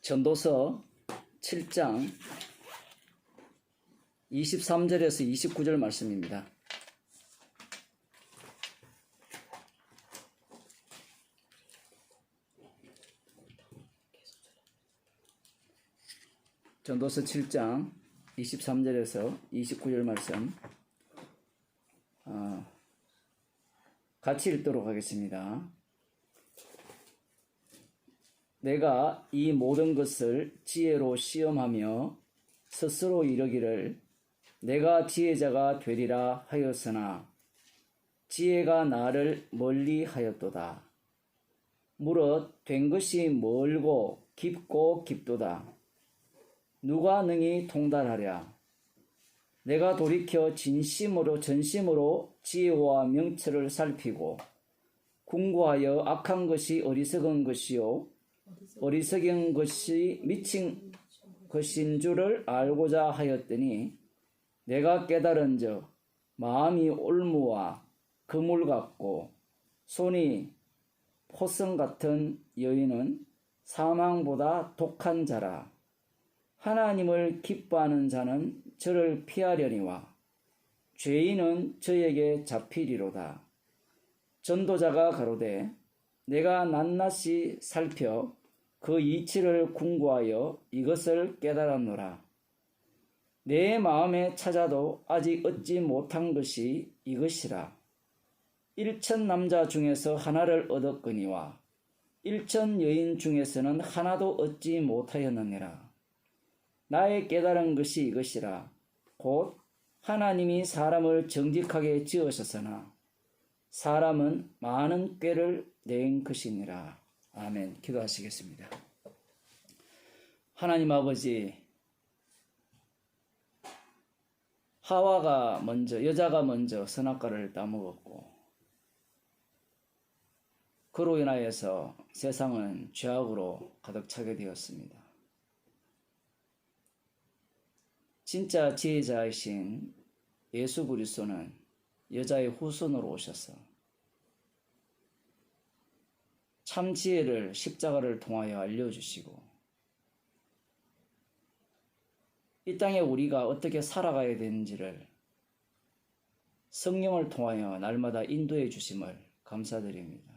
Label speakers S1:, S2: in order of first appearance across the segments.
S1: 전도서 7장 23절에서 29절 말씀입니다. 전도서 7장 23절에서 29절 말씀 같이 읽도록 하겠습니다. 내가 이 모든 것을 지혜로 시험하며 스스로 이르기를 내가 지혜자가 되리라 하였으나 지혜가 나를 멀리 하였도다. 무릇 된 것이 멀고 깊고 깊도다. 누가 능히 통달하랴. 내가 돌이켜 전심으로 지혜와 명철을 살피고 궁고하여 악한 것이 어리석은 것이요 어리석은 것이 미친 것인 줄을 알고자 하였더니 내가 깨달은즉 마음이 올무와 그물 같고 손이 포성 같은 여인은 사망보다 독한 자라. 하나님을 기뻐하는 자는 저를 피하려니와 죄인은 저에게 잡히리로다. 전도자가 가로되 내가 낱낱이 살펴 그 이치를 궁고하여 이것을 깨달았노라. 내 마음에 찾아도 아직 얻지 못한 것이 이것이라. 1천 남자 중에서 하나를 얻었거니와 1천 여인 중에서는 하나도 얻지 못하였느니라. 나의 깨달은 것이 이것이라. 곧 하나님이 사람을 정직하게 지으셨으나 사람은 많은 꾀를 낸 것이니라. 아멘. 기도하시겠습니다. 하나님 아버지, 여자가 먼저 선악과를 따먹었고 그로 인하여서 세상은 죄악으로 가득 차게 되었습니다. 진짜 지혜자이신 예수 그리스도는 여자의 후손으로 오셔서 참 지혜를 십자가를 통하여 알려주시고 이 땅에 우리가 어떻게 살아가야 되는지를 성령을 통하여 날마다 인도해 주심을 감사드립니다.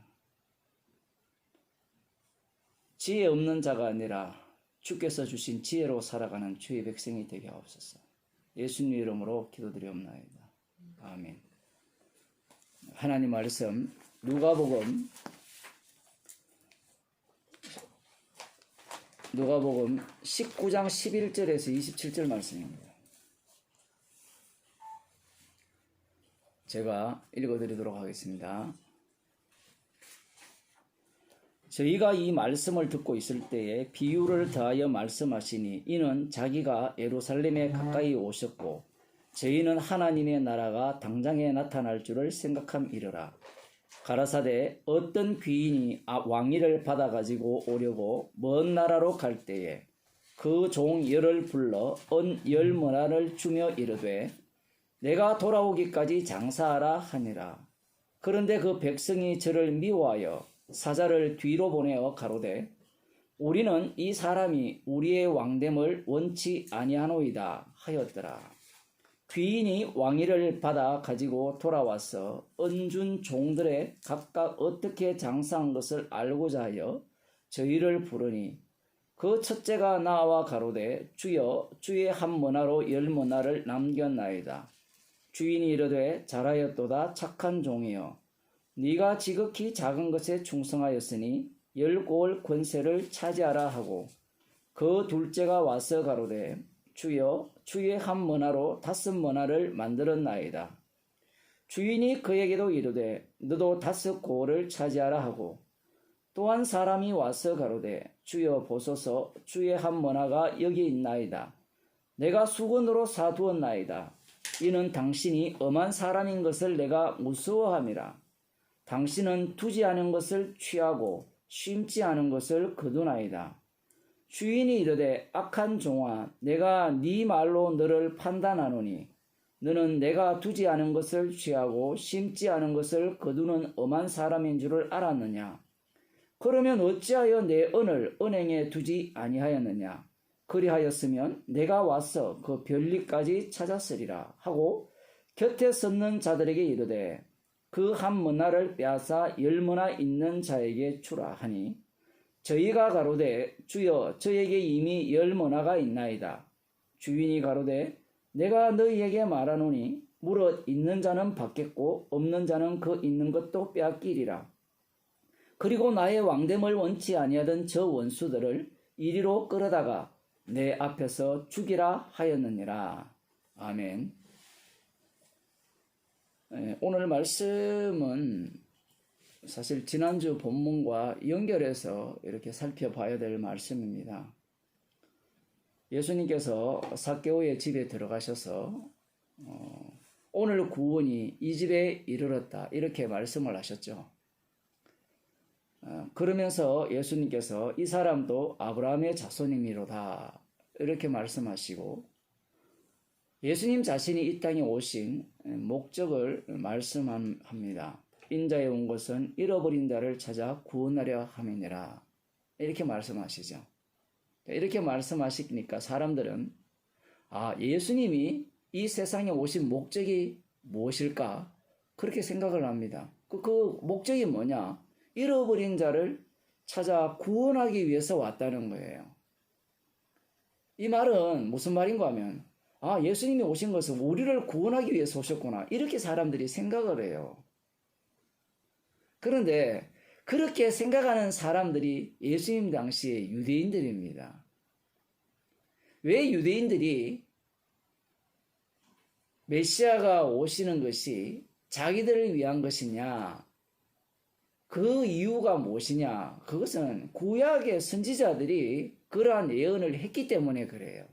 S1: 지혜 없는 자가 아니라 주께서 주신 지혜로 살아가는 주의 백성이 되게 하옵소서. 예수님 이름으로 기도드리옵나이다. 아멘. 하나님 말씀 누가복음 19장 11절에서 27절 말씀입니다. 제가 읽어드리도록 하겠습니다. 저희가 이 말씀을 듣고 있을 때에 비유를 더하여 말씀하시니 이는 자기가 예루살렘에 가까이 오셨고 저희는 하나님의 나라가 당장에 나타날 줄을 생각함이러라. 가라사대 어떤 귀인이 왕위를 받아가지고 오려고 먼 나라로 갈 때에 그 종 열을 불러 은 10머나를 주며 이르되 내가 돌아오기까지 장사하라 하니라. 그런데 그 백성이 저를 미워하여 사자를 뒤로 보내어 가로되 우리는 이 사람이 우리의 왕됨을 원치 아니하노이다 하였더라. 귀인이 왕위를 받아 가지고 돌아와서 은준 종들의 각각 어떻게 장사한 것을 알고자 하여 저희를 부르니 그 첫째가 나와 가로되 주여 주의 한 머나로 10머나를 남겼나이다. 주인이 이르되 잘하였도다 착한 종이여 네가 지극히 작은 것에 충성하였으니 10고을 권세를 차지하라 하고 그 둘째가 와서 가로되 주여 주의 한 머나로 5머나를 만들었나이다. 주인이 그에게도 이르되 너도 5고을을 차지하라 하고 또한 사람이 와서 가로되 주여 보소서 주의 한 머나가 여기 있나이다. 내가 수건으로 사두었나이다. 이는 당신이 엄한 사람인 것을 내가 무서워함이라. 당신은 두지 않은 것을 취하고 심지 않은 것을 거두나이다. 주인이 이르되 악한 종아 내가 네 말로 너를 판단하노니 너는 내가 두지 않은 것을 취하고 심지 않은 것을 거두는 엄한 사람인 줄을 알았느냐. 그러면 어찌하여 내 은을 은행에 두지 아니하였느냐? 그리하였으면 내가 와서 그 별리까지 찾았으리라 하고 곁에 섰는 자들에게 이르되 그 한 머나를 빼앗아 10머나 있는 자에게 주라 하니 저희가 가로되 주여 저에게 이미 10머나가 있나이다. 주인이 가로되 내가 너희에게 말하노니 무릇 있는 자는 받겠고 없는 자는 그 있는 것도 빼앗기리라. 그리고 나의 왕됨을 원치 아니하던 저 원수들을 이리로 끌어다가 내 앞에서 죽이라 하였느니라. 아멘. 오늘 말씀은 사실 지난주 본문과 연결해서 이렇게 살펴봐야 될 말씀입니다. 예수님께서 삭개오의 집에 들어가셔서 오늘 구원이 이 집에 이르렀다 이렇게 말씀을 하셨죠. 그러면서 예수님께서 이 사람도 아브라함의 자손이미로다 이렇게 말씀하시고 예수님 자신이 이 땅에 오신 목적을 말씀합니다. 인자에 온 것은 잃어버린 자를 찾아 구원하려 함이니라 이렇게 말씀하시죠. 이렇게 말씀하시니까 사람들은 예수님이 이 세상에 오신 목적이 무엇일까 그렇게 생각을 합니다. 그 목적이 뭐냐? 잃어버린 자를 찾아 구원하기 위해서 왔다는 거예요. 이 말은 무슨 말인가 하면 예수님이 오신 것은 우리를 구원하기 위해서 오셨구나 이렇게 사람들이 생각을 해요. 그런데 그렇게 생각하는 사람들이 예수님 당시에 유대인들입니다. 왜 유대인들이 메시아가 오시는 것이 자기들을 위한 것이냐? 그 이유가 무엇이냐? 그것은 구약의 선지자들이 그러한 예언을 했기 때문에 그래요.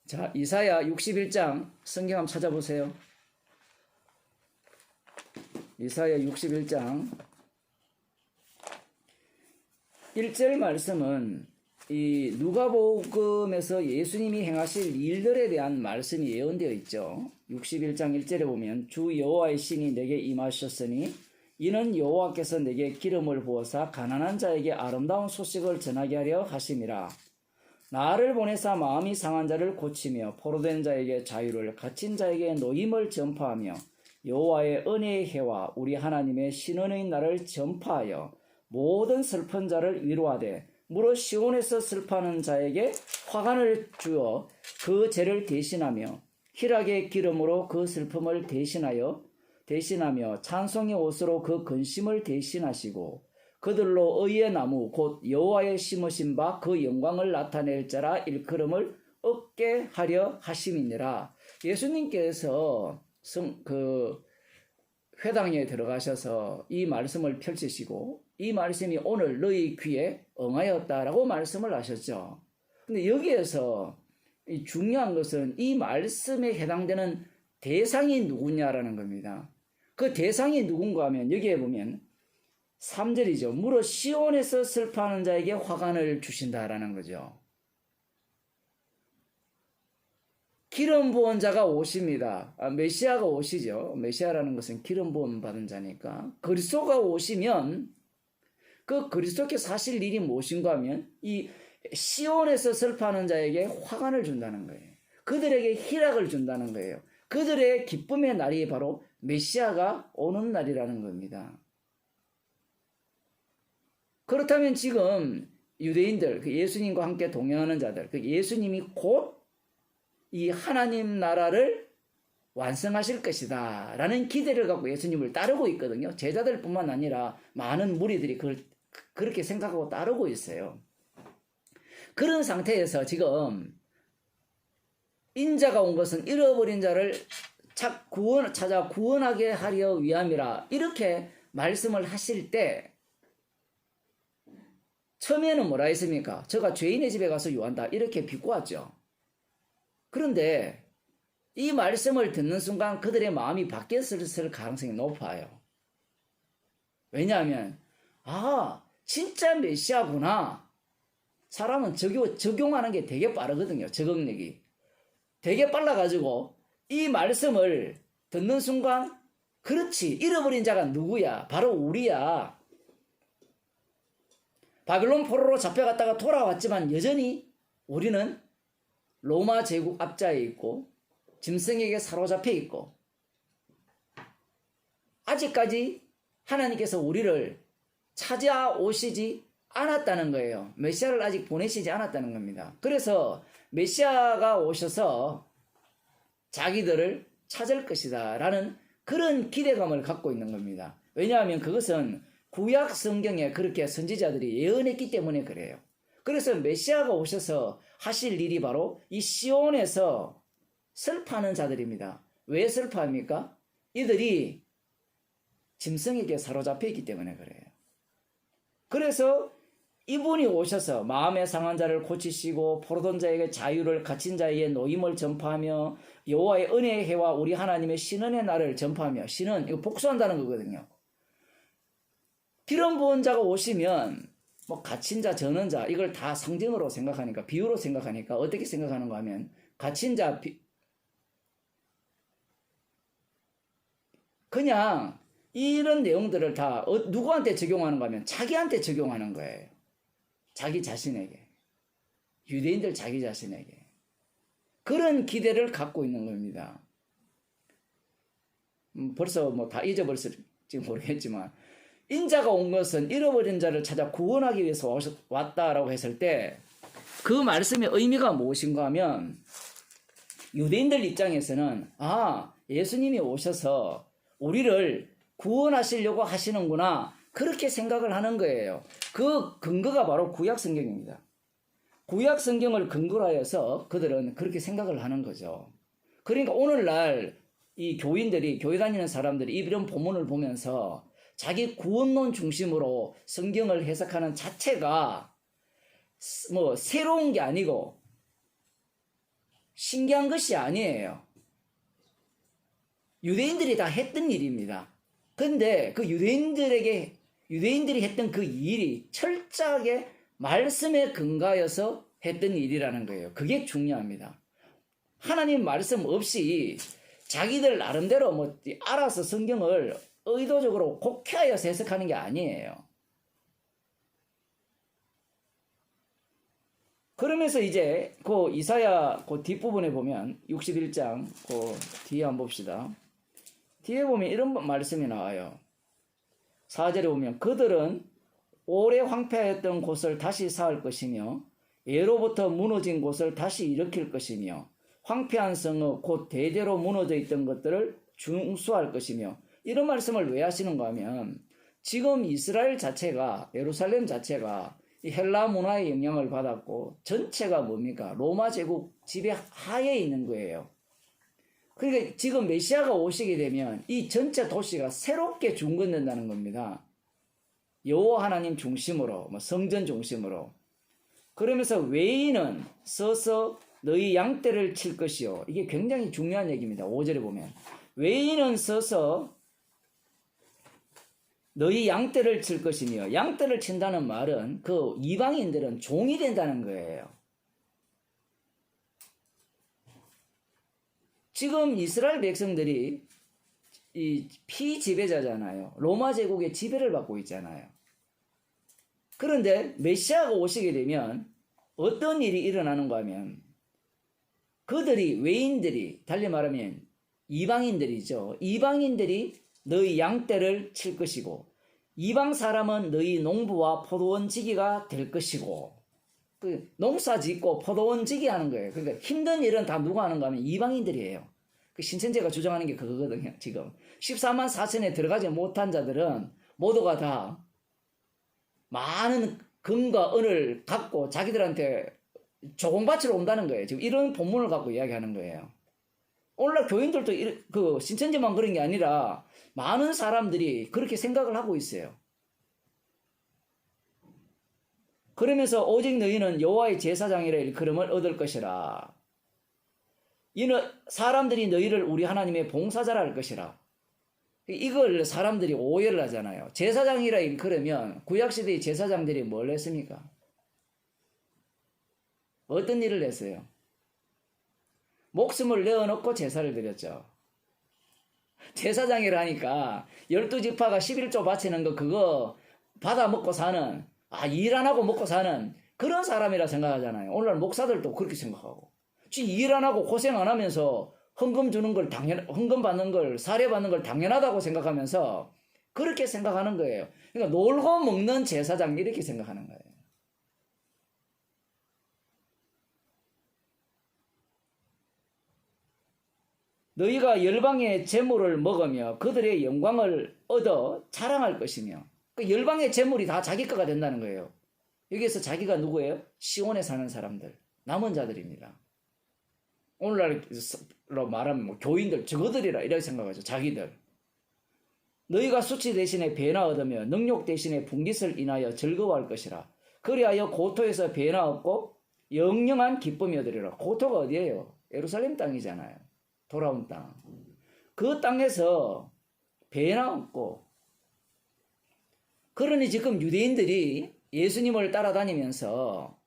S1: 자, 이사야 61장 성경 한번 찾아보세요. 이사야 61장 1절 말씀은 이 누가복음에서 예수님이 행하실 일들에 대한 말씀이 예언되어 있죠. 61장 1절에 보면 주 여호와의 신이 내게 임하셨으니 이는 여호와께서 내게 기름을 부어사 가난한 자에게 아름다운 소식을 전하게 하려 하심이라. 나를 보내사 마음이 상한 자를 고치며 포로된 자에게 자유를 갇힌 자에게 노임을 전파하며 여호와의 은혜의 해와 우리 하나님의 신원의 날을 전파하여 모든 슬픈 자를 위로하되 무릇 시온에서 슬퍼하는 자에게 화관을 주어 그 죄를 대신하며 희락의 기름으로 그 슬픔을 대신하며 찬송의 옷으로 그 근심을 대신하시고 그들로 의의 나무 곧 여호와의 심으신 바 그 영광을 나타낼 자라 일컬음을 얻게 하려 하심이니라. 예수님께서 회당에 들어가셔서 이 말씀을 펼치시고 이 말씀이 오늘 너희 귀에 응하였다라고 말씀을 하셨죠. 근데 여기에서 중요한 것은 이 말씀에 해당되는 대상이 누구냐라는 겁니다. 그 대상이 누군가 하면 여기에 보면 3절이죠. 무릇 시온에서 슬퍼하는 자에게 화관을 주신다라는 거죠. 기름 부은 자가 오십니다. 메시아가 오시죠. 메시아라는 것은 기름 부음 받은 자니까. 그리스도가 오시면 그 그리스도께서 하실 일이 무엇인가 하면 이 시온에서 슬퍼하는 자에게 화관을 준다는 거예요. 그들에게 희락을 준다는 거예요. 그들의 기쁨의 날이 바로 메시아가 오는 날이라는 겁니다. 그렇다면 지금 유대인들, 예수님과 함께 동행하는 자들, 예수님이 곧 이 하나님 나라를 완성하실 것이다 라는 기대를 갖고 예수님을 따르고 있거든요. 제자들뿐만 아니라 많은 무리들이 그렇게 생각하고 따르고 있어요. 그런 상태에서 지금 인자가 온 것은 잃어버린 자를 찾아 구원하게 하려 위함이라 이렇게 말씀을 하실 때 처음에는 뭐라 했습니까? 저가 죄인의 집에 가서 유한다 이렇게 비꼬았죠. 그런데 이 말씀을 듣는 순간 그들의 마음이 바뀌었을 가능성이 높아요. 왜냐하면 진짜 메시아구나. 사람은 적용하는 게 되게 빠르거든요. 적응력이. 되게 빨라가지고 이 말씀을 듣는 순간 그렇지 잃어버린 자가 누구야? 바로 우리야. 바빌론 포로로 잡혀갔다가 돌아왔지만 여전히 우리는 로마 제국 압자에 있고 짐승에게 사로잡혀 있고 아직까지 하나님께서 우리를 찾아오시지 않았다는 거예요. 메시아를 아직 보내시지 않았다는 겁니다. 그래서 메시아가 오셔서 자기들을 찾을 것이다 라는 그런 기대감을 갖고 있는 겁니다. 왜냐하면 그것은 구약 성경에 그렇게 선지자들이 예언했기 때문에 그래요. 그래서 메시아가 오셔서 하실 일이 바로 이 시온에서 슬퍼하는 자들입니다. 왜 슬퍼합니까? 이들이 짐승에게 사로잡혀 있기 때문에 그래요. 그래서 이분이 오셔서 마음의 상한 자를 고치시고 포로던 자에게 자유를, 갇힌 자에게 노임을 전파하며 여호와의 은혜의 해와 우리 하나님의 신은의 날을 전파하며, 신은 이거 복수한다는 거거든요. 기름 부은 자가 오시면 뭐 갇힌 자, 저는 자 이걸 다 상징으로 생각하니까, 비유로 생각하니까 어떻게 생각하는가 하면 갇힌 자 그냥 이런 내용들을 다 누구한테 적용하는가 하면 자기한테 적용하는 거예요. 자기 자신에게. 유대인들 자기 자신에게. 그런 기대를 갖고 있는 겁니다. 벌써 뭐 다 잊어버렸을지 모르겠지만, 인자가 온 것은 잃어버린 자를 찾아 구원하기 위해서 왔다라고 했을 때 그 말씀의 의미가 무엇인가 하면, 유대인들 입장에서는 예수님이 오셔서 우리를 구원하시려고 하시는구나, 그렇게 생각을 하는 거예요. 그 근거가 바로 구약 성경입니다. 구약 성경을 근거로 하여서 그들은 그렇게 생각을 하는 거죠. 그러니까 오늘날 이 교인들이, 교회 다니는 사람들이 이런 본문을 보면서 자기 구원론 중심으로 성경을 해석하는 자체가 뭐 새로운 게 아니고 신기한 것이 아니에요. 유대인들이 다 했던 일입니다. 근데 그 유대인들이 했던 그 일이 철저하게 말씀에 근거하여서 했던 일이라는 거예요. 그게 중요합니다. 하나님 말씀 없이 자기들 나름대로 뭐 알아서 성경을 의도적으로 곡해하여서 해석하는 게 아니에요. 그러면서 이제 그 이사야 그 뒷부분에 보면 61장 그 뒤에 한번 봅시다. 뒤에 보면 이런 말씀이 나와요. 4절에 보면 그들은 오래 황폐하였던 곳을 다시 쌓을 것이며 예로부터 무너진 곳을 다시 일으킬 것이며 황폐한 성읍 곧 대대로 무너져 있던 것들을 중수할 것이며, 이런 말씀을 왜 하시는가 하면 지금 이스라엘 자체가, 예루살렘 자체가 이 헬라 문화의 영향을 받았고 전체가 뭡니까? 로마 제국 지배 하에 있는 거예요. 그러니까 지금 메시아가 오시게 되면 이 전체 도시가 새롭게 중건된다는 겁니다. 여호와 하나님 중심으로, 성전 중심으로. 그러면서 외인은 서서 너희 양떼를 칠 것이요. 이게 굉장히 중요한 얘기입니다. 5절에 보면 외인은 서서 너희 양떼를 칠 것이며, 양떼를 친다는 말은 그 이방인들은 종이 된다는 거예요. 지금 이스라엘 백성들이 이 피지배자잖아요. 로마 제국의 지배를 받고 있잖아요. 그런데 메시아가 오시게 되면 어떤 일이 일어나는가 하면 그들이, 외인들이, 달리 말하면 이방인들이죠. 이방인들이 너희 양떼를 칠 것이고 이방 사람은 너희 농부와 포도원 지기가 될 것이고, 그 농사 짓고 포도원 지기 하는 거예요. 그러니까 힘든 일은 다 누가 하는가 하면 이방인들이에요. 그 신천지가 주장하는 게 그거거든요. 지금 14만 4천에 들어가지 못한 자들은 모두가 다 많은 금과 은을 갖고 자기들한테 조공바치러 온다는 거예요. 지금 이런 본문을 갖고 이야기하는 거예요. 오늘날 교인들도 그 신천지만 그런 게 아니라 많은 사람들이 그렇게 생각을 하고 있어요. 그러면서 오직 너희는 여호와의 제사장이라 일컬음을 얻을 것이라. 이는 사람들이 너희를 우리 하나님의 봉사자라 할 것이라. 이걸 사람들이 오해를 하잖아요. 제사장이라 일컬으면 구약시대의 제사장들이 뭘 했습니까? 어떤 일을 했어요? 목숨을 내어놓고 제사를 드렸죠. 제사장이라 하니까 12지파가 11조 바치는 거 그거 받아 먹고 사는 일 안 하고 먹고 사는 그런 사람이라 생각하잖아요. 오늘날 목사들도 그렇게 생각하고. 일 안 하고 고생 안 하면서 헌금 주는 걸 헌금 받는 걸, 사례 받는 걸 당연하다고 생각하면서 그렇게 생각하는 거예요. 그러니까 놀고 먹는 제사장 이렇게 생각하는 거예요. 너희가 열방의 재물을 먹으며 그들의 영광을 얻어 자랑할 것이며, 그 열방의 재물이 다 자기 거가 된다는 거예요. 여기에서 자기가 누구예요? 시온에 사는 사람들, 남은 자들입니다. 오늘날로 말하면 뭐 교인들, 저거들이라 이렇게 생각하죠. 자기들. 너희가 수치 대신에 배나 얻으며 능욕 대신에 분깃을 인하여 즐거워할 것이라. 그리하여 고토에서 배나 얻고 영영한 기쁨이 얻으리라. 고토가 어디예요? 예루살렘 땅이잖아요. 돌아온 땅. 그 땅에서 배나 얻고. 그러니 지금 유대인들이 예수님을 따라다니면서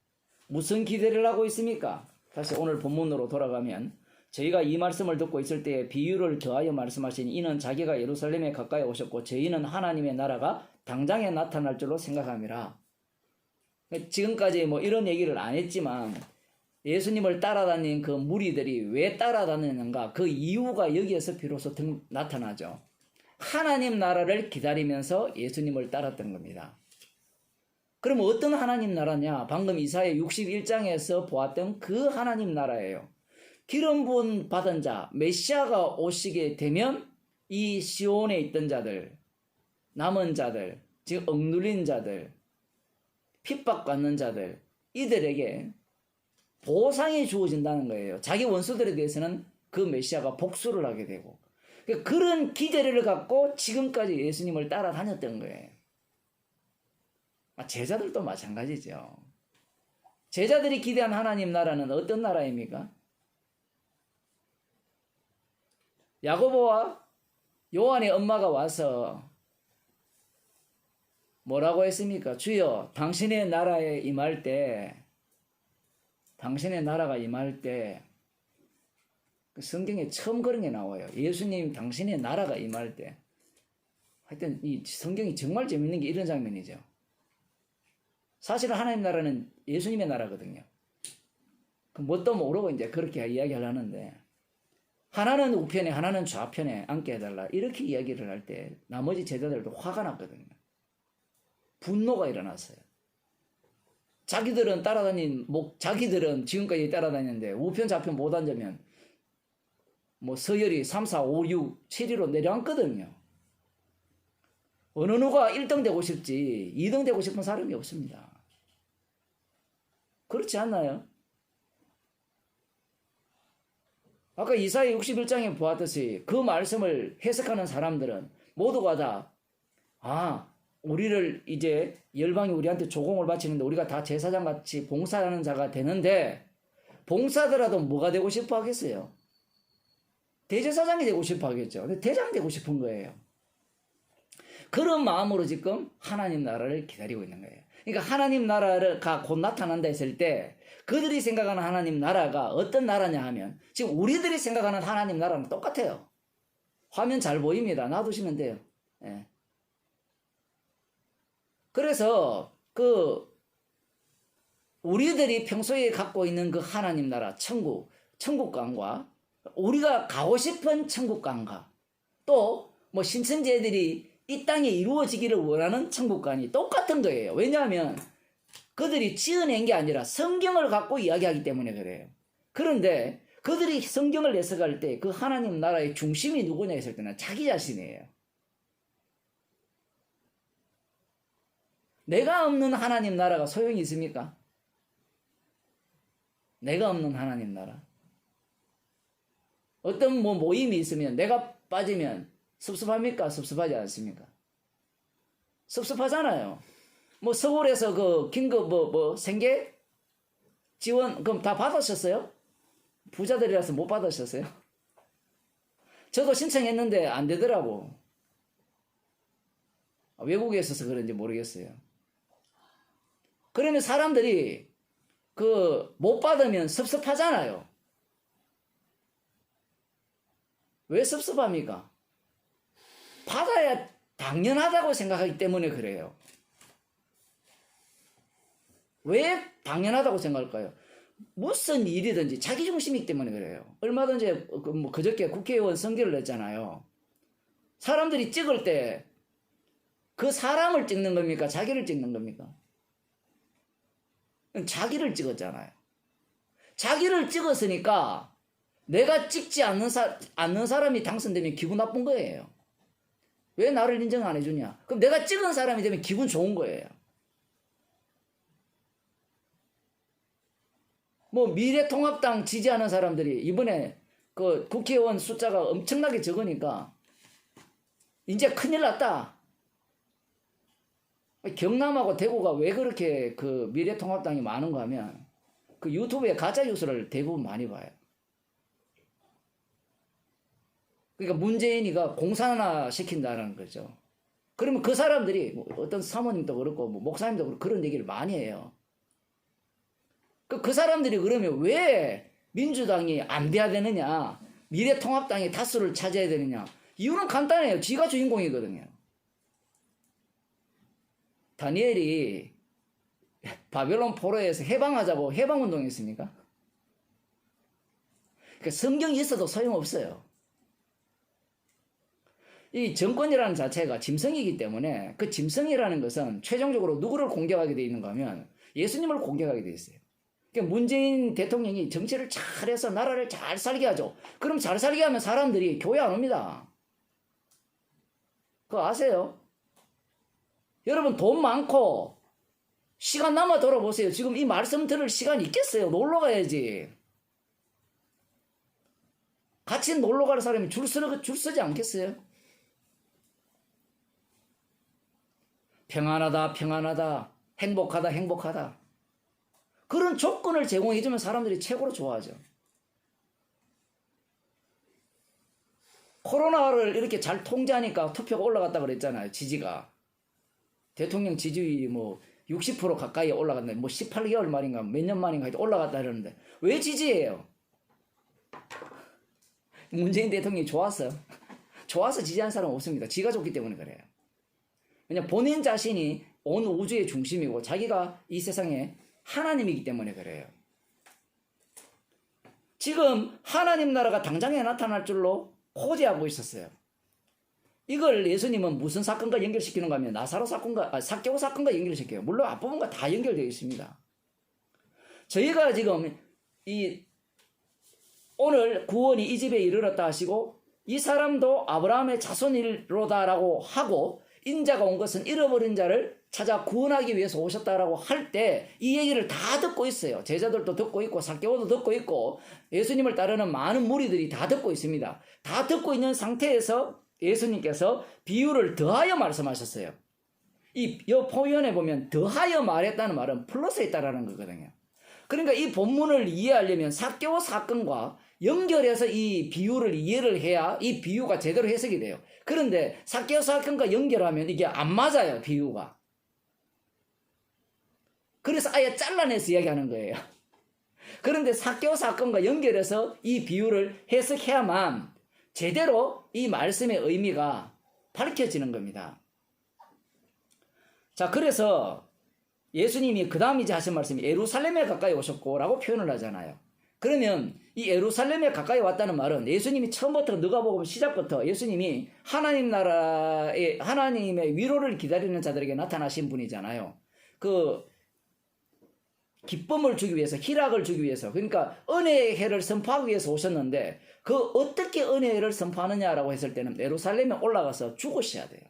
S1: 무슨 기대를 하고 있습니까? 다시 오늘 본문으로 돌아가면, 저희가 이 말씀을 듣고 있을 때에 비유를 더하여 말씀하신 이는 자기가 예루살렘에 가까이 오셨고 저희는 하나님의 나라가 당장에 나타날 줄로 생각함이라. 지금까지 뭐 이런 얘기를 안 했지만 예수님을 따라다닌 그 무리들이 왜 따라다니는가, 그 이유가 여기에서 비로소 나타나죠. 하나님 나라를 기다리면서 예수님을 따랐던 겁니다. 그럼 어떤 하나님 나라냐? 방금 이사야 61장에서 보았던 그 하나님 나라예요. 기름 부음 받은 자, 메시아가 오시게 되면 이 시온에 있던 자들, 남은 자들, 즉 억눌린 자들, 핍박받는 자들, 이들에게 보상이 주어진다는 거예요. 자기 원수들에 대해서는 그 메시아가 복수를 하게 되고, 그런 기대를 갖고 지금까지 예수님을 따라다녔던 거예요. 제자들도 마찬가지죠. 제자들이 기대한 하나님 나라는 어떤 나라입니까? 야고보와 요한의 엄마가 와서 뭐라고 했습니까? 주여, 당신의 나라에 임할 때, 당신의 나라가 임할 때, 성경에 처음 그런 게 나와요. 예수님 당신의 나라가 임할 때. 하여튼 이 성경이 정말 재밌는 게 이런 장면이죠. 사실은 하나님 나라는 예수님의 나라거든요. 그 뭣도 모르고 이제 그렇게 이야기하려는데, 하나는 우편에 하나는 좌편에 앉게 해달라 이렇게 이야기를 할 때 나머지 제자들도 화가 났거든요. 분노가 일어났어요. 자기들은 자기들은 지금까지 따라다녔는데 우편 좌편 못 앉으면 뭐 서열이 3, 4, 5, 6, 7위로 내려앉거든요. 어느 누가 1등 되고 싶지 2등 되고 싶은 사람이 없습니다. 그렇지 않나요? 아까 이사야 61장에 보았듯이 그 말씀을 해석하는 사람들은 모두가 다 우리를 이제 열방이 우리한테 조공을 바치는데 우리가 다 제사장같이 봉사하는 자가 되는데, 봉사더라도 뭐가 되고 싶어 하겠어요? 대제사장이 되고 싶어 하겠죠. 근데 대장 되고 싶은 거예요. 그런 마음으로 지금 하나님 나라를 기다리고 있는 거예요. 그러니까 하나님 나라가 곧 나타난다 했을 때 그들이 생각하는 하나님 나라가 어떤 나라냐 하면 지금 우리들이 생각하는 하나님 나라는 똑같아요. 화면 잘 보입니다. 놔두시면 돼요. 예. 그래서 우리들이 평소에 갖고 있는 그 하나님 나라, 천국관과 우리가 가고 싶은 천국관과 또 뭐 신천지들이 이 땅에 이루어지기를 원하는 천국관이 똑같은 거예요. 왜냐하면 그들이 지어낸 게 아니라 성경을 갖고 이야기하기 때문에 그래요. 그런데 그들이 성경을 해석할 때 그 하나님 나라의 중심이 누구냐 했을 때는 자기 자신이에요. 내가 없는 하나님 나라가 소용이 있습니까? 내가 없는 하나님 나라. 어떤 모임이 있으면 내가 빠지면 섭섭합니까? 섭섭하지 않습니까? 섭섭하잖아요. 서울에서 그 긴급 생계 지원 그럼 다 받으셨어요? 부자들이라서 못 받으셨어요? 저도 신청했는데 안 되더라고. 외국에 있어서 그런지 모르겠어요. 그러면 사람들이 못 받으면 섭섭하잖아요. 왜 섭섭합니까? 받아야 당연하다고 생각하기 때문에 그래요. 왜 당연하다고 생각할까요? 무슨 일이든지 자기중심이기 때문에 그래요. 얼마든지 그저께 국회의원 선거를 냈잖아요. 사람들이 찍을 때 그 사람을 찍는 겁니까? 자기를 찍는 겁니까? 자기를 찍었잖아요. 자기를 찍었으니까 내가 찍지 않는 사람이 당선되면 기분 나쁜 거예요. 왜 나를 인정 안 해주냐? 그럼 내가 찍은 사람이 되면 기분 좋은 거예요. 미래통합당 지지하는 사람들이 이번에 그 국회의원 숫자가 엄청나게 적으니까 이제 큰일 났다. 경남하고 대구가 왜 그렇게 그 미래통합당이 많은가 하면 그 유튜브에 가짜 뉴스를 대부분 많이 봐요. 그러니까 문재인이가 공산화 시킨다는 거죠. 그러면 그 사람들이 어떤 사모님도 그렇고 목사님도 그렇고 그런 얘기를 많이 해요. 그 사람들이 그러면 왜 민주당이 안 돼야 되느냐, 미래통합당이 다수를 차지해야 되느냐, 이유는 간단해요. 지가 주인공이거든요. 다니엘이 바벨론 포로에서 해방하자고 해방운동했습니까? 그러니까 성경이 있어도 소용없어요. 이 정권이라는 자체가 짐승이기 때문에 그 짐승이라는 것은 최종적으로 누구를 공격하게 되어 있는가 하면 예수님을 공격하게 되어 있어요. 그러니까 문재인 대통령이 정치를 잘해서 나라를 잘 살게 하죠. 그럼 잘 살게 하면 사람들이 교회 안 옵니다. 그거 아세요? 여러분 돈 많고 시간 남아 돌아보세요. 지금 이 말씀 들을 시간 있겠어요? 놀러 가야지. 같이 놀러 갈 사람이 줄 서지 않겠어요? 평안하다, 평안하다, 행복하다, 행복하다. 그런 조건을 제공해주면 사람들이 최고로 좋아하죠. 코로나를 이렇게 잘 통제하니까 투표가 올라갔다 그랬잖아요. 지지가. 대통령 지지율이 60% 가까이 올라갔네. 18개월 만인가 몇 년 만인가 올라갔다 그러는데 왜 지지해요? 문재인 대통령이 좋아서 지지한 사람은 없습니다. 지가 좋기 때문에 그래요. 왜냐면 본인 자신이 온 우주의 중심이고 자기가 이 세상에 하나님이기 때문에 그래요. 지금 하나님 나라가 당장에 나타날 줄로 호재하고 있었어요. 이걸 예수님은 무슨 사건과 연결시키는가 하면 나사로 사건과 삭개오 사건과 연결시켜요. 물론 앞부분과 다 연결되어 있습니다. 저희가 지금 오늘 구원이 이 집에 이르렀다 하시고 이 사람도 아브라함의 자손이로다라고 하고 인자가 온 것은 잃어버린 자를 찾아 구원하기 위해서 오셨다라고 할 때 이 얘기를 다 듣고 있어요. 제자들도 듣고 있고 삭개오도 듣고 있고 예수님을 따르는 많은 무리들이 다 듣고 있습니다. 다 듣고 있는 상태에서 예수님께서 비유를 더하여 말씀하셨어요. 이 표현에 보면 더하여 말했다는 말은 플러스에 있다라는 거거든요. 그러니까 이 본문을 이해하려면 삭개오 사건과 연결해서 이 비유를 이해를 해야 이 비유가 제대로 해석이 돼요. 그런데 삭개오 사건과 연결하면 이게 안 맞아요, 비유가. 그래서 아예 잘라내서 이야기하는 거예요. 그런데 삭개오 사건과 연결해서 이 비유를 해석해야만 제대로 이 말씀의 의미가 밝혀지는 겁니다. 자, 그래서 예수님이 그 다음 이제 하신 말씀이 예루살렘에 가까이 오셨고 라고 표현을 하잖아요. 그러면 이 예루살렘에 가까이 왔다는 말은 예수님이 처음부터 누가복음 시작부터 예수님이 하나님 나라의 하나님의 위로를 기다리는 자들에게 나타나신 분이잖아요. 그 기쁨을 주기 위해서, 희락을 주기 위해서, 그러니까 은혜의 해를 선포하기 위해서 오셨는데 그 어떻게 은혜의 해를 선포하느냐라고 했을 때는 예루살렘에 올라가서 죽으셔야 돼요.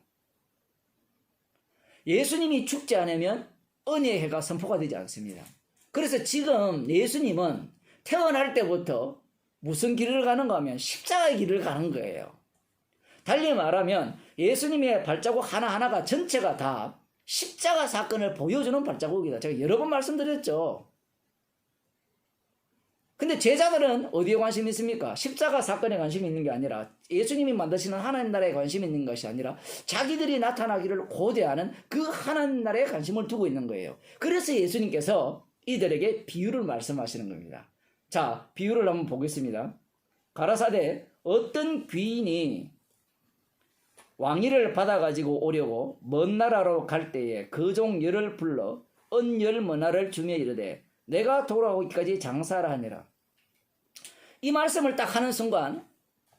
S1: 예수님이 죽지 않으면 은혜의 해가 선포가 되지 않습니다. 그래서 지금 예수님은 태어날 때부터 무슨 길을 가는가 하면 십자가의 길을 가는 거예요. 달리 말하면 예수님의 발자국 하나하나가 전체가 다 십자가 사건을 보여주는 발자국이다. 제가 여러 번 말씀드렸죠. 근데 제자들은 어디에 관심이 있습니까? 십자가 사건에 관심이 있는 게 아니라 예수님이 만드시는 하나님 나라에 관심이 있는 것이 아니라 자기들이 나타나기를 고대하는 그 하나님 나라에 관심을 두고 있는 거예요. 그래서 예수님께서 이들에게 비유를 말씀하시는 겁니다. 자, 비유를 한번 보겠습니다. 가라사대 어떤 귀인이 왕위를 받아가지고 오려고 먼 나라로 갈 때에 그 종 열을 불러 은열머나를 주며 이르되 내가 돌아오기까지 장사하라 하니라. 이 말씀을 딱 하는 순간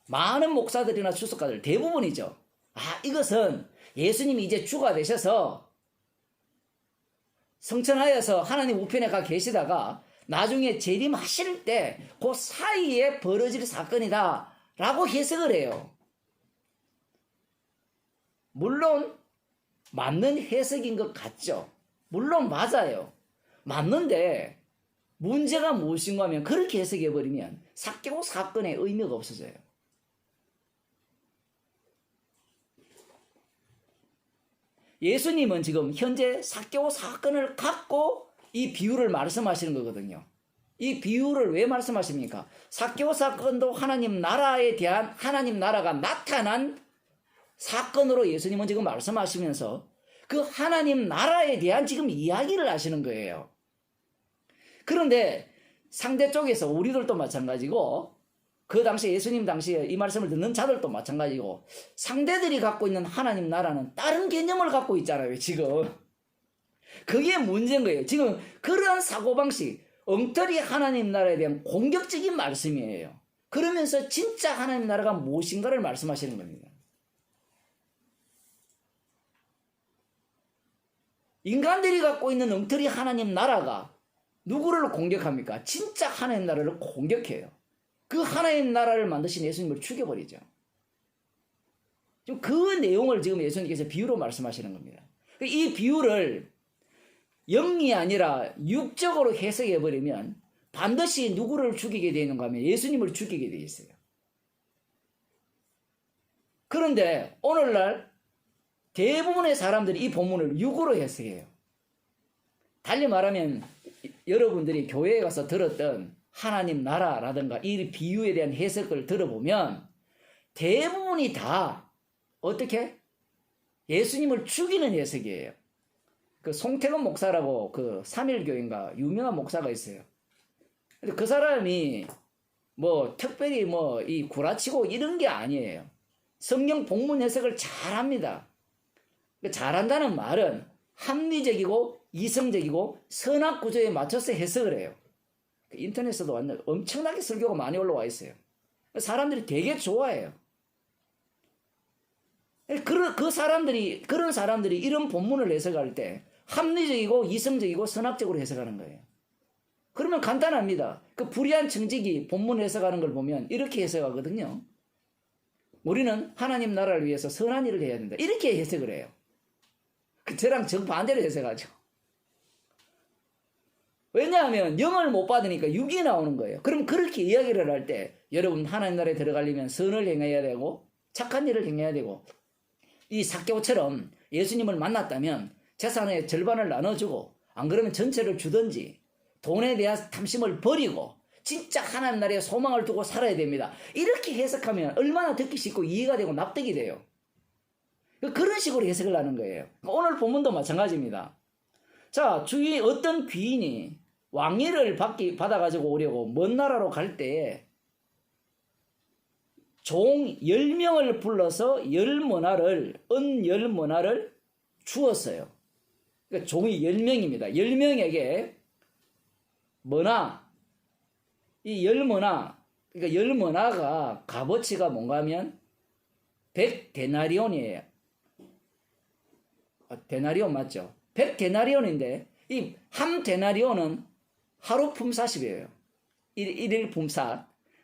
S1: 많은 목사들이나 주석가들 대부분이죠. 이것은 예수님이 이제 주가 되셔서 성천하여서 하나님 우편에 가 계시다가 나중에 재림하실 때 그 사이에 벌어질 사건이다 라고 해석을 해요. 물론 맞는 해석인 것 같죠. 물론 맞아요. 맞는데 문제가 무엇인가 하면 그렇게 해석해버리면 삭개오 사건의 의미가 없어져요. 예수님은 지금 현재 삭개오 사건을 갖고 이 비유를 말씀하시는 거거든요. 이 비유를 왜 말씀하십니까? 삭개오 사건도 하나님 나라에 대한 하나님 나라가 나타난 사건으로 예수님은 지금 말씀하시면서 그 하나님 나라에 대한 지금 이야기를 하시는 거예요. 그런데 상대 쪽에서 우리들도 마찬가지고 그 당시 예수님 당시에 이 말씀을 듣는 자들도 마찬가지고 상대들이 갖고 있는 하나님 나라는 다른 개념을 갖고 있잖아요. 지금 그게 문제인 거예요. 지금 그런 사고방식 엉터리 하나님 나라에 대한 공격적인 말씀이에요. 그러면서 진짜 하나님 나라가 무엇인가를 말씀하시는 겁니다. 인간들이 갖고 있는 엉터리 하나님 나라가 누구를 공격합니까? 진짜 하나님 나라를 공격해요. 그 하나님 나라를 만드신 예수님을 죽여버리죠. 지금 그 내용을 지금 예수님께서 비유로 말씀하시는 겁니다. 이 비유를 영이 아니라 육적으로 해석해버리면 반드시 누구를 죽이게 되는가 하면 예수님을 죽이게 되어 있어요. 그런데 오늘날 대부분의 사람들이 이 본문을 육으로 해석해요. 달리 말하면 여러분들이 교회에 가서 들었던 하나님 나라라든가 이 비유에 대한 해석을 들어보면 대부분이 다 어떻게? 예수님을 죽이는 해석이에요. 그 송태근 목사라고 그 삼일교인가 유명한 목사가 있어요. 근데 그 사람이 뭐 특별히 뭐 이 구라치고 이런 게 아니에요. 성경 본문 해석을 잘합니다. 잘한다는 말은 합리적이고 이성적이고 선악 구조에 맞춰서 해석을 해요. 인터넷에도 완전 엄청나게 설교가 많이 올라와 있어요. 사람들이 되게 좋아해요. 그런 사람들이 이런 본문을 해석할 때 합리적이고 이성적이고 선악적으로 해석하는 거예요. 그러면 간단합니다. 그 불의한 청지기 본문 해석하는 걸 보면 이렇게 해석하거든요. 우리는 하나님 나라를 위해서 선한 일을 해야 된다. 이렇게 해석을 해요. 저랑 정반대로 해석하죠. 왜냐하면 영을 못 받으니까 육이 나오는 거예요. 그럼 그렇게 이야기를 할 때 여러분 하나님 나라에 들어가려면 선을 행해야 되고 착한 일을 행해야 되고 이 삭개오처럼 예수님을 만났다면 재산의 절반을 나눠주고 안 그러면 전체를 주든지 돈에 대한 탐심을 버리고 진짜 하나님 나라에 소망을 두고 살아야 됩니다. 이렇게 해석하면 얼마나 듣기 쉽고 이해가 되고 납득이 돼요. 그런 식으로 해석을 하는 거예요. 오늘 본문도 마찬가지입니다. 자, 주위 어떤 귀인이 왕위를 받아가지고 오려고 먼 나라로 갈 때에 종 10명을 불러서 은열머나를 주었어요. 그러니까 종이 10명입니다. 10명에게 이 열머나, 그러니까 열머나가 값어치가 뭔가 하면 100데나리온이에요. 데나리온 맞죠? 100데나리온인데 이 한 데나리온은 하루 품삯이에요. 1일 품삯.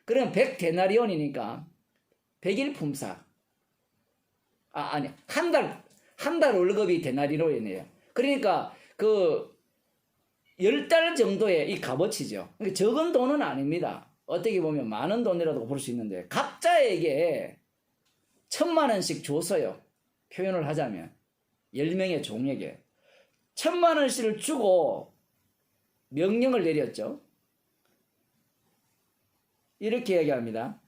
S1: 그러면 100데나리온이니까 100일 품삯. 아니, 한 달 월급이 데나리온이에요. 그러니까 그 10달 정도의 이 값어치죠. 그러니까 적은 돈은 아닙니다. 어떻게 보면 많은 돈이라도 볼 수 있는데 각자에게 1,000만 원씩 줬어요. 표현을 하자면 10명의 종에게 1,000만 원씩을 주고 명령을 내렸죠. 이렇게 얘기합니다.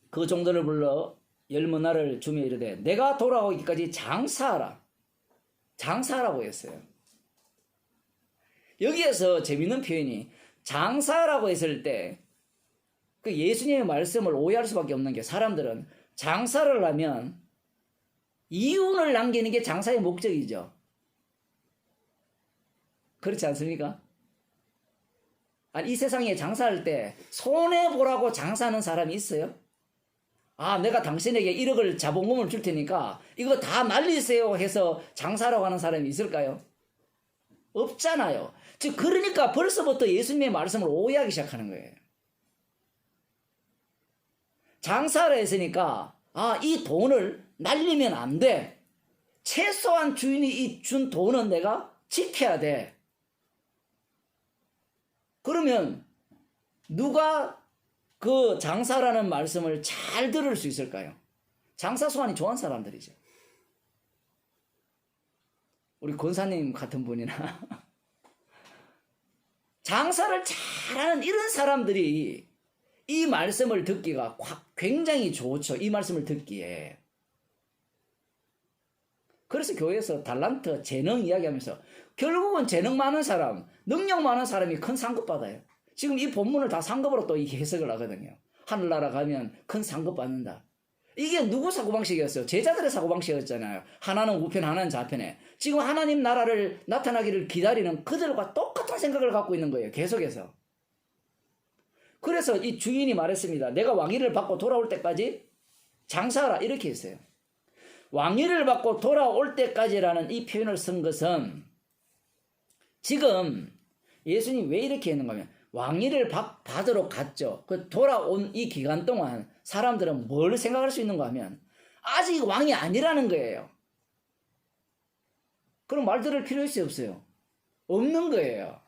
S1: 그 종들을 불러 열머나를 주며 이르되 내가 돌아오기까지 장사하라고 했어요. 여기에서 재밌는 표현이 장사라고 했을 때 그 예수님의 말씀을 오해할 수밖에 없는 게 사람들은 장사를 하면 이윤을 남기는 게 장사의 목적이죠. 그렇지 않습니까? 아니, 이 세상에 장사할 때 손해보라고 장사하는 사람이 있어요? 아, 내가 당신에게 1억을 자본금을 줄 테니까 이거 다 날리세요 해서 장사라고 하는 사람이 있을까요? 없잖아요. 즉, 그러니까 벌써부터 예수님의 말씀을 오해하기 시작하는 거예요. 장사를 했으니까, 아, 이 돈을 날리면 안 돼. 최소한 주인이 이 준 돈은 내가 지켜야 돼. 그러면 누가 그 장사라는 말씀을 잘 들을 수 있을까요? 장사 소환이 좋아하는 사람들이죠. 우리 권사님 같은 분이나 장사를 잘하는 이런 사람들이 이 말씀을 듣기가 굉장히 좋죠. 이 말씀을 듣기에. 그래서 교회에서 달란트, 재능 이야기하면서 결국은 재능 많은 사람, 능력 많은 사람이 큰 상급 받아요. 지금 이 본문을 다 상급으로 또 이렇게 해석을 하거든요. 하늘나라 가면 큰 상급 받는다. 이게 누구 사고방식이었어요? 제자들의 사고방식이었잖아요. 하나는 우편, 하나는 좌편에. 지금 하나님 나라를 나타나기를 기다리는 그들과 똑같은 생각을 갖고 있는 거예요. 계속해서. 그래서 이 주인이 말했습니다. 내가 왕위를 받고 돌아올 때까지 장사하라. 이렇게 했어요. 왕위를 받고 돌아올 때까지라는 이 표현을 쓴 것은 지금 예수님이 왜 이렇게 했는가 하면 왕위를 받으러 갔죠. 그 돌아온 이 기간 동안 사람들은 뭘 생각할 수 있는가 하면 아직 왕이 아니라는 거예요. 그럼 말 들을 필요 있어요, 없어요? 없는 거예요.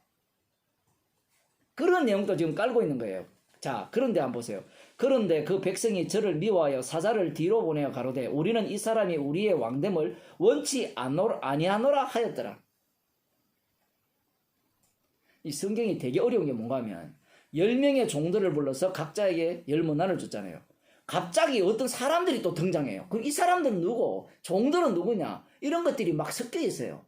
S1: 그런 내용도 지금 깔고 있는 거예요. 자, 그런데 한번 보세요. 그런데 그 백성이 저를 미워하여 사자를 뒤로 보내어 가로되 우리는 이 사람이 우리의 왕됨을 원치 아니하노라 하였더라. 이 성경이 되게 어려운 게 뭔가 하면 10명의 종들을 불러서 각자에게 10문안을 줬잖아요. 갑자기 어떤 사람들이 또 등장해요. 그럼 이 사람들은 누구? 종들은 누구냐? 이런 것들이 막 섞여 있어요.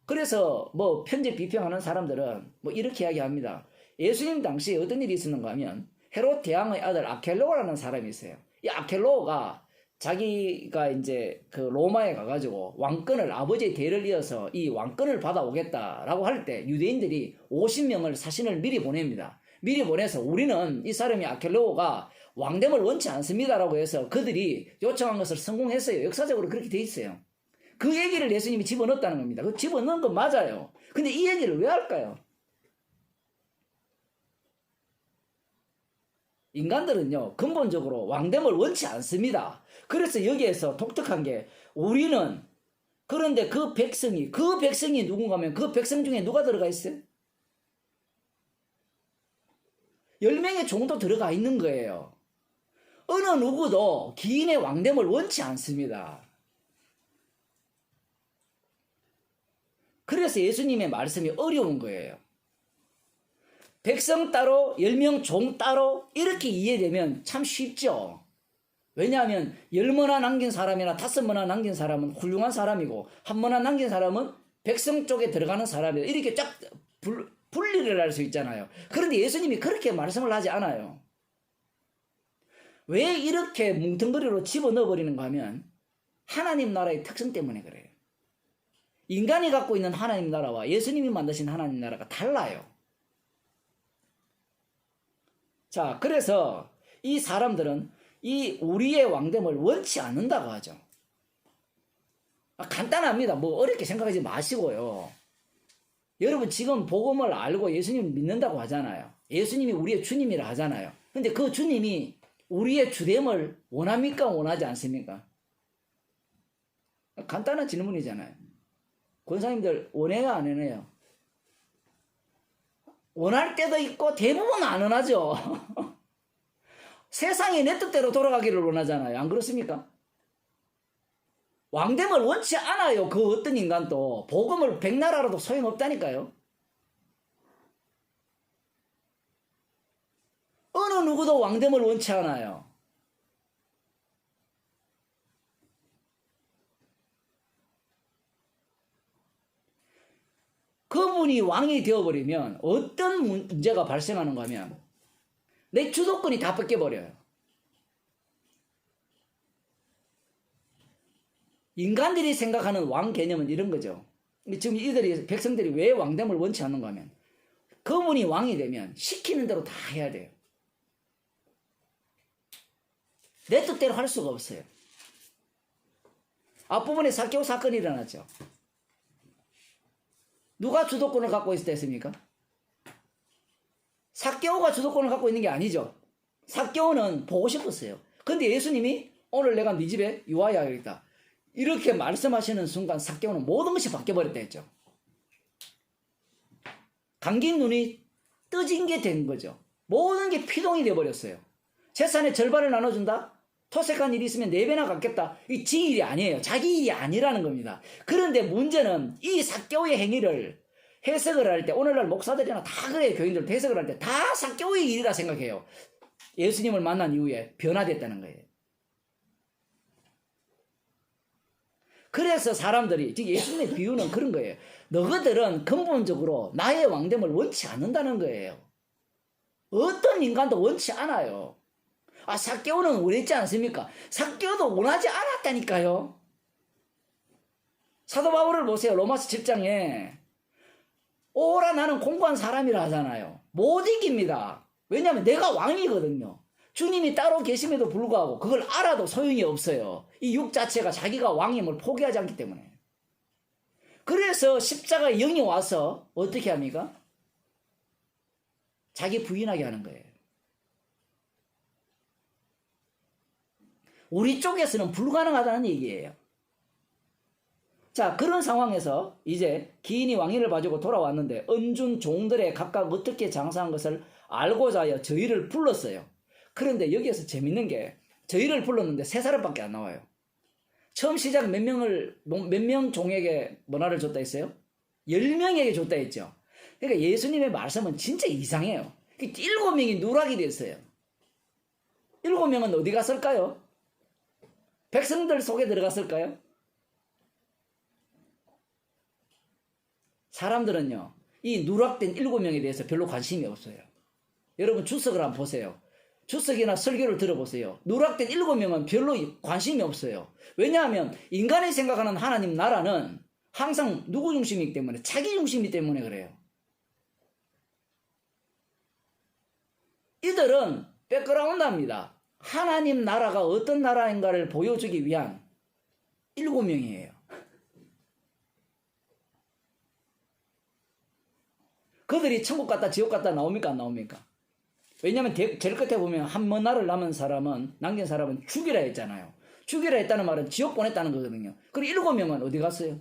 S1: 그래서 뭐 편집 비평하는 사람들은 뭐 이렇게 이야기합니다. 예수님 당시에 어떤 일이 있었는가 하면 헤롯 대왕의 아들 아켈로라는 사람이 있어요. 이 아켈로가 자기가 이제 그 로마에 가가지고 왕권을 아버지의 대를 이어서 이 왕권을 받아오겠다라고 할 때 유대인들이 50명을 사신을 미리 보냅니다. 미리 보내서 우리는 이 사람이 아켈로가 왕됨을 원치 않습니다라고 해서 그들이 요청한 것을 성공했어요. 역사적으로 그렇게 돼 있어요. 그 얘기를 예수님이 집어넣었다는 겁니다. 그 집어넣은 건 맞아요. 근데 이 얘기를 왜 할까요? 인간들은요, 근본적으로 왕됨을 원치 않습니다. 그래서 여기에서 독특한 게 우리는 그런데 그 백성이 누군가 하면 그 백성 중에 누가 들어가 있어요? 10명의 종도 들어가 있는 거예요. 어느 누구도 기인의 왕됨을 원치 않습니다. 그래서 예수님의 말씀이 어려운 거예요. 백성 따로 10명 종 따로 이렇게 이해되면 참 쉽죠. 왜냐하면 10문화 남긴 사람이나 5문화 남긴 사람은 훌륭한 사람이고 1문화 남긴 사람은 백성 쪽에 들어가는 사람이다. 이렇게 쫙 분리를 할 수 있잖아요. 그런데 예수님이 그렇게 말씀을 하지 않아요. 왜 이렇게 뭉텅거리로 집어넣어버리는가 하면 하나님 나라의 특성 때문에 그래요. 인간이 갖고 있는 하나님 나라와 예수님이 만드신 하나님 나라가 달라요. 자, 그래서 이 사람들은 이 우리의 왕됨을 원치 않는다고 하죠. 간단합니다. 뭐 어렵게 생각하지 마시고요. 여러분 지금 복음을 알고 예수님을 믿는다고 하잖아요. 예수님이 우리의 주님이라 하잖아요. 근데 그 주님이 우리의 주됨을 원합니까? 원하지 않습니까? 간단한 질문이잖아요. 권사님들 원해요? 안 원해요? 원할 때도 있고 대부분 안 원하죠. 세상이 내 뜻대로 돌아가기를 원하잖아요. 안 그렇습니까? 왕됨을 원치 않아요. 그 어떤 인간도. 복음을 백나라라도 소용없다니까요. 어느 누구도 왕됨을 원치 않아요. 그분이 왕이 되어버리면 어떤 문제가 발생하는가 하면 내 주도권이 다 뺏겨버려요. 인간들이 생각하는 왕 개념은 이런 거죠. 지금 이들이 백성들이 왜 왕됨을 원치 않는가 하면 그분이 왕이 되면 시키는 대로 다 해야 돼요. 내 뜻대로 할 수가 없어요. 앞부분에 삭개오 사건이 일어났죠. 누가 주도권을 갖고 있었습니까? 삭개오가 주도권을 갖고 있는 게 아니죠. 삭개오는 보고 싶었어요. 근데 예수님이 오늘 내가 네 집에 유하야겠다 이렇게 말씀하시는 순간 삭개오는 모든 것이 바뀌어버렸다 했죠. 감긴 눈이 떠진 게 된 거죠. 모든 게 피동이 되어버렸어요. 재산의 절반을 나눠준다? 토색한 일이 있으면 4배나 갚겠다. 이 지 일이 아니에요. 자기 일이 아니라는 겁니다. 그런데 문제는 이 삭개오의 행위를 해석을 할 때 오늘날 목사들이나 다 그래요. 교인들 해석을 할 때 다 삭개오의 일이라 생각해요. 예수님을 만난 이후에 변화됐다는 거예요. 그래서 사람들이 지금 예수님의 비유는 그런 거예요. 너희들은 근본적으로 나의 왕됨을 원치 않는다는 거예요. 어떤 인간도 원치 않아요. 삭개오는 원했지 않습니까? 삭개오도 원하지 않았다니까요. 사도 바울을 보세요. 로마서 7장에 오라 나는 공고한 사람이라 하잖아요. 못 이깁니다. 왜냐하면 내가 왕이거든요. 주님이 따로 계심에도 불구하고 그걸 알아도 소용이 없어요. 이 육 자체가 자기가 왕임을 포기하지 않기 때문에. 그래서 십자가의 영이 와서 어떻게 합니까? 자기 부인하게 하는 거예요. 우리 쪽에서는 불가능하다는 얘기예요. 자, 그런 상황에서 이제 기인이 왕위를 봐주고 돌아왔는데 은준 종들의 각각 어떻게 장사한 것을 알고자 하여 저희를 불렀어요. 그런데 여기에서 재밌는 게 저희를 불렀는데 3사람밖에 안 나와요. 처음 시작 몇 명 종에게 문화를 줬다 했어요? 10명에게 줬다 했죠. 그러니까 예수님의 말씀은 진짜 이상해요. 7명이 누락이 됐어요. 7명은 어디 갔을까요? 백성들 속에 들어갔을까요? 사람들은요, 이 누락된 7명에 대해서 별로 관심이 없어요. 여러분 주석을 한번 보세요. 주석이나 설교를 들어보세요. 누락된 7명은 별로 관심이 없어요. 왜냐하면 인간이 생각하는 하나님 나라는 항상 누구 중심이기 때문에 자기 중심이기 때문에 그래요. 이들은 백그라운드입니다. 하나님 나라가 어떤 나라인가를 보여주기 위한 7명이에요. 그들이 천국 갔다 지옥 갔다 나옵니까 안 나옵니까? 왜냐하면 제일 끝에 보면 한 머나를 남은 사람은 남긴 사람은 죽이라 했잖아요. 죽이라 했다는 말은 지옥 보냈다는 거거든요. 그리고 7명은 어디 갔어요?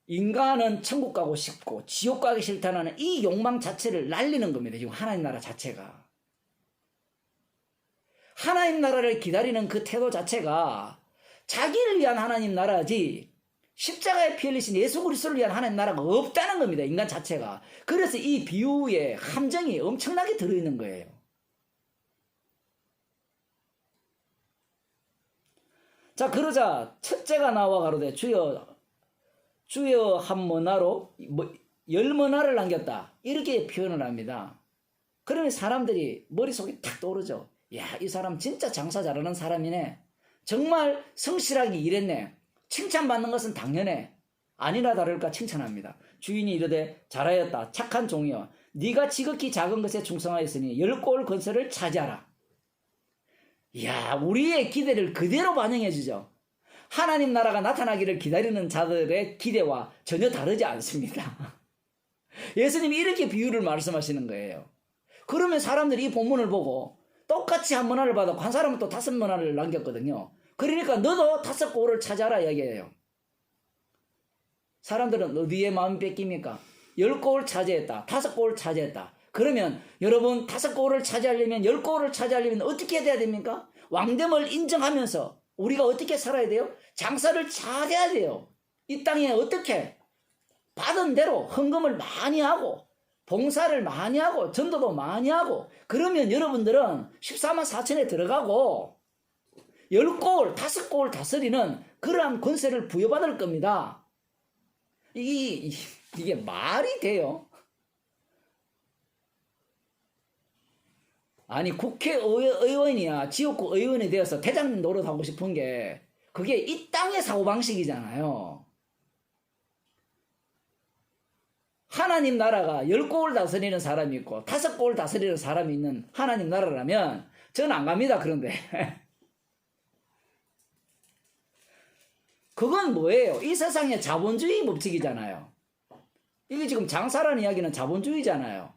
S1: 인간은 천국 가고 싶고 지옥 가기 싫다는 이 욕망 자체를 날리는 겁니다. 지금 하나님 나라 자체가. 하나님 나라를 기다리는 그 태도 자체가 자기를 위한 하나님 나라지 십자가에 피 흘리신 예수 그리스도를 위한 하나님 나라가 없다는 겁니다. 인간 자체가. 그래서 이 비유에 함정이 엄청나게 들어있는 거예요. 자, 그러자 첫째가 나와 가로되 주여 한 머나로 10머나를 남겼다. 이렇게 표현을 합니다. 그러면 사람들이 머릿속에 탁 떠오르죠. 야, 이 사람 진짜 장사 잘하는 사람이네. 정말 성실하게 일했네. 칭찬받는 것은 당연해. 아니나 다를까 칭찬합니다. 주인이 이르되 잘하였다. 착한 종이여. 네가 지극히 작은 것에 충성하였으니 10골 건설을 차지하라. 이야, 우리의 기대를 그대로 반영해 주죠. 하나님 나라가 나타나기를 기다리는 자들의 기대와 전혀 다르지 않습니다. 예수님이 이렇게 비유를 말씀하시는 거예요. 그러면 사람들이 이 본문을 보고 똑같이 한 머나를 받았고 한 사람은 또 5머나를 남겼거든요. 그러니까 너도 5골을 차지하라 이야기예요. 사람들은 어디에 마음 뺏깁니까? 10골 차지했다. 5골 차지했다. 그러면 여러분 5골을 차지하려면 10골을 차지하려면 어떻게 해야 됩니까? 왕됨을 인정하면서 우리가 어떻게 살아야 돼요? 장사를 잘해야 돼요. 이 땅에 어떻게? 받은 대로 헌금을 많이 하고 봉사를 많이 하고 전도도 많이 하고 그러면 여러분들은 14만 4천에 들어가고 10골, 5골 다스리는 그러한 권세를 부여받을 겁니다. 이게 말이 돼요? 아니 국회의원이야 지역구 의원이 되어서 대장님 노릇하고 싶은 게 그게 이 땅의 사고방식이잖아요. 하나님 나라가 10국을 다스리는 사람이 있고 5국을 다스리는 사람이 있는 하나님 나라라면 저는 안 갑니다. 그런데 그건 뭐예요? 이 세상의 자본주의 법칙이잖아요. 이게 지금 장사라는 이야기는 자본주의잖아요.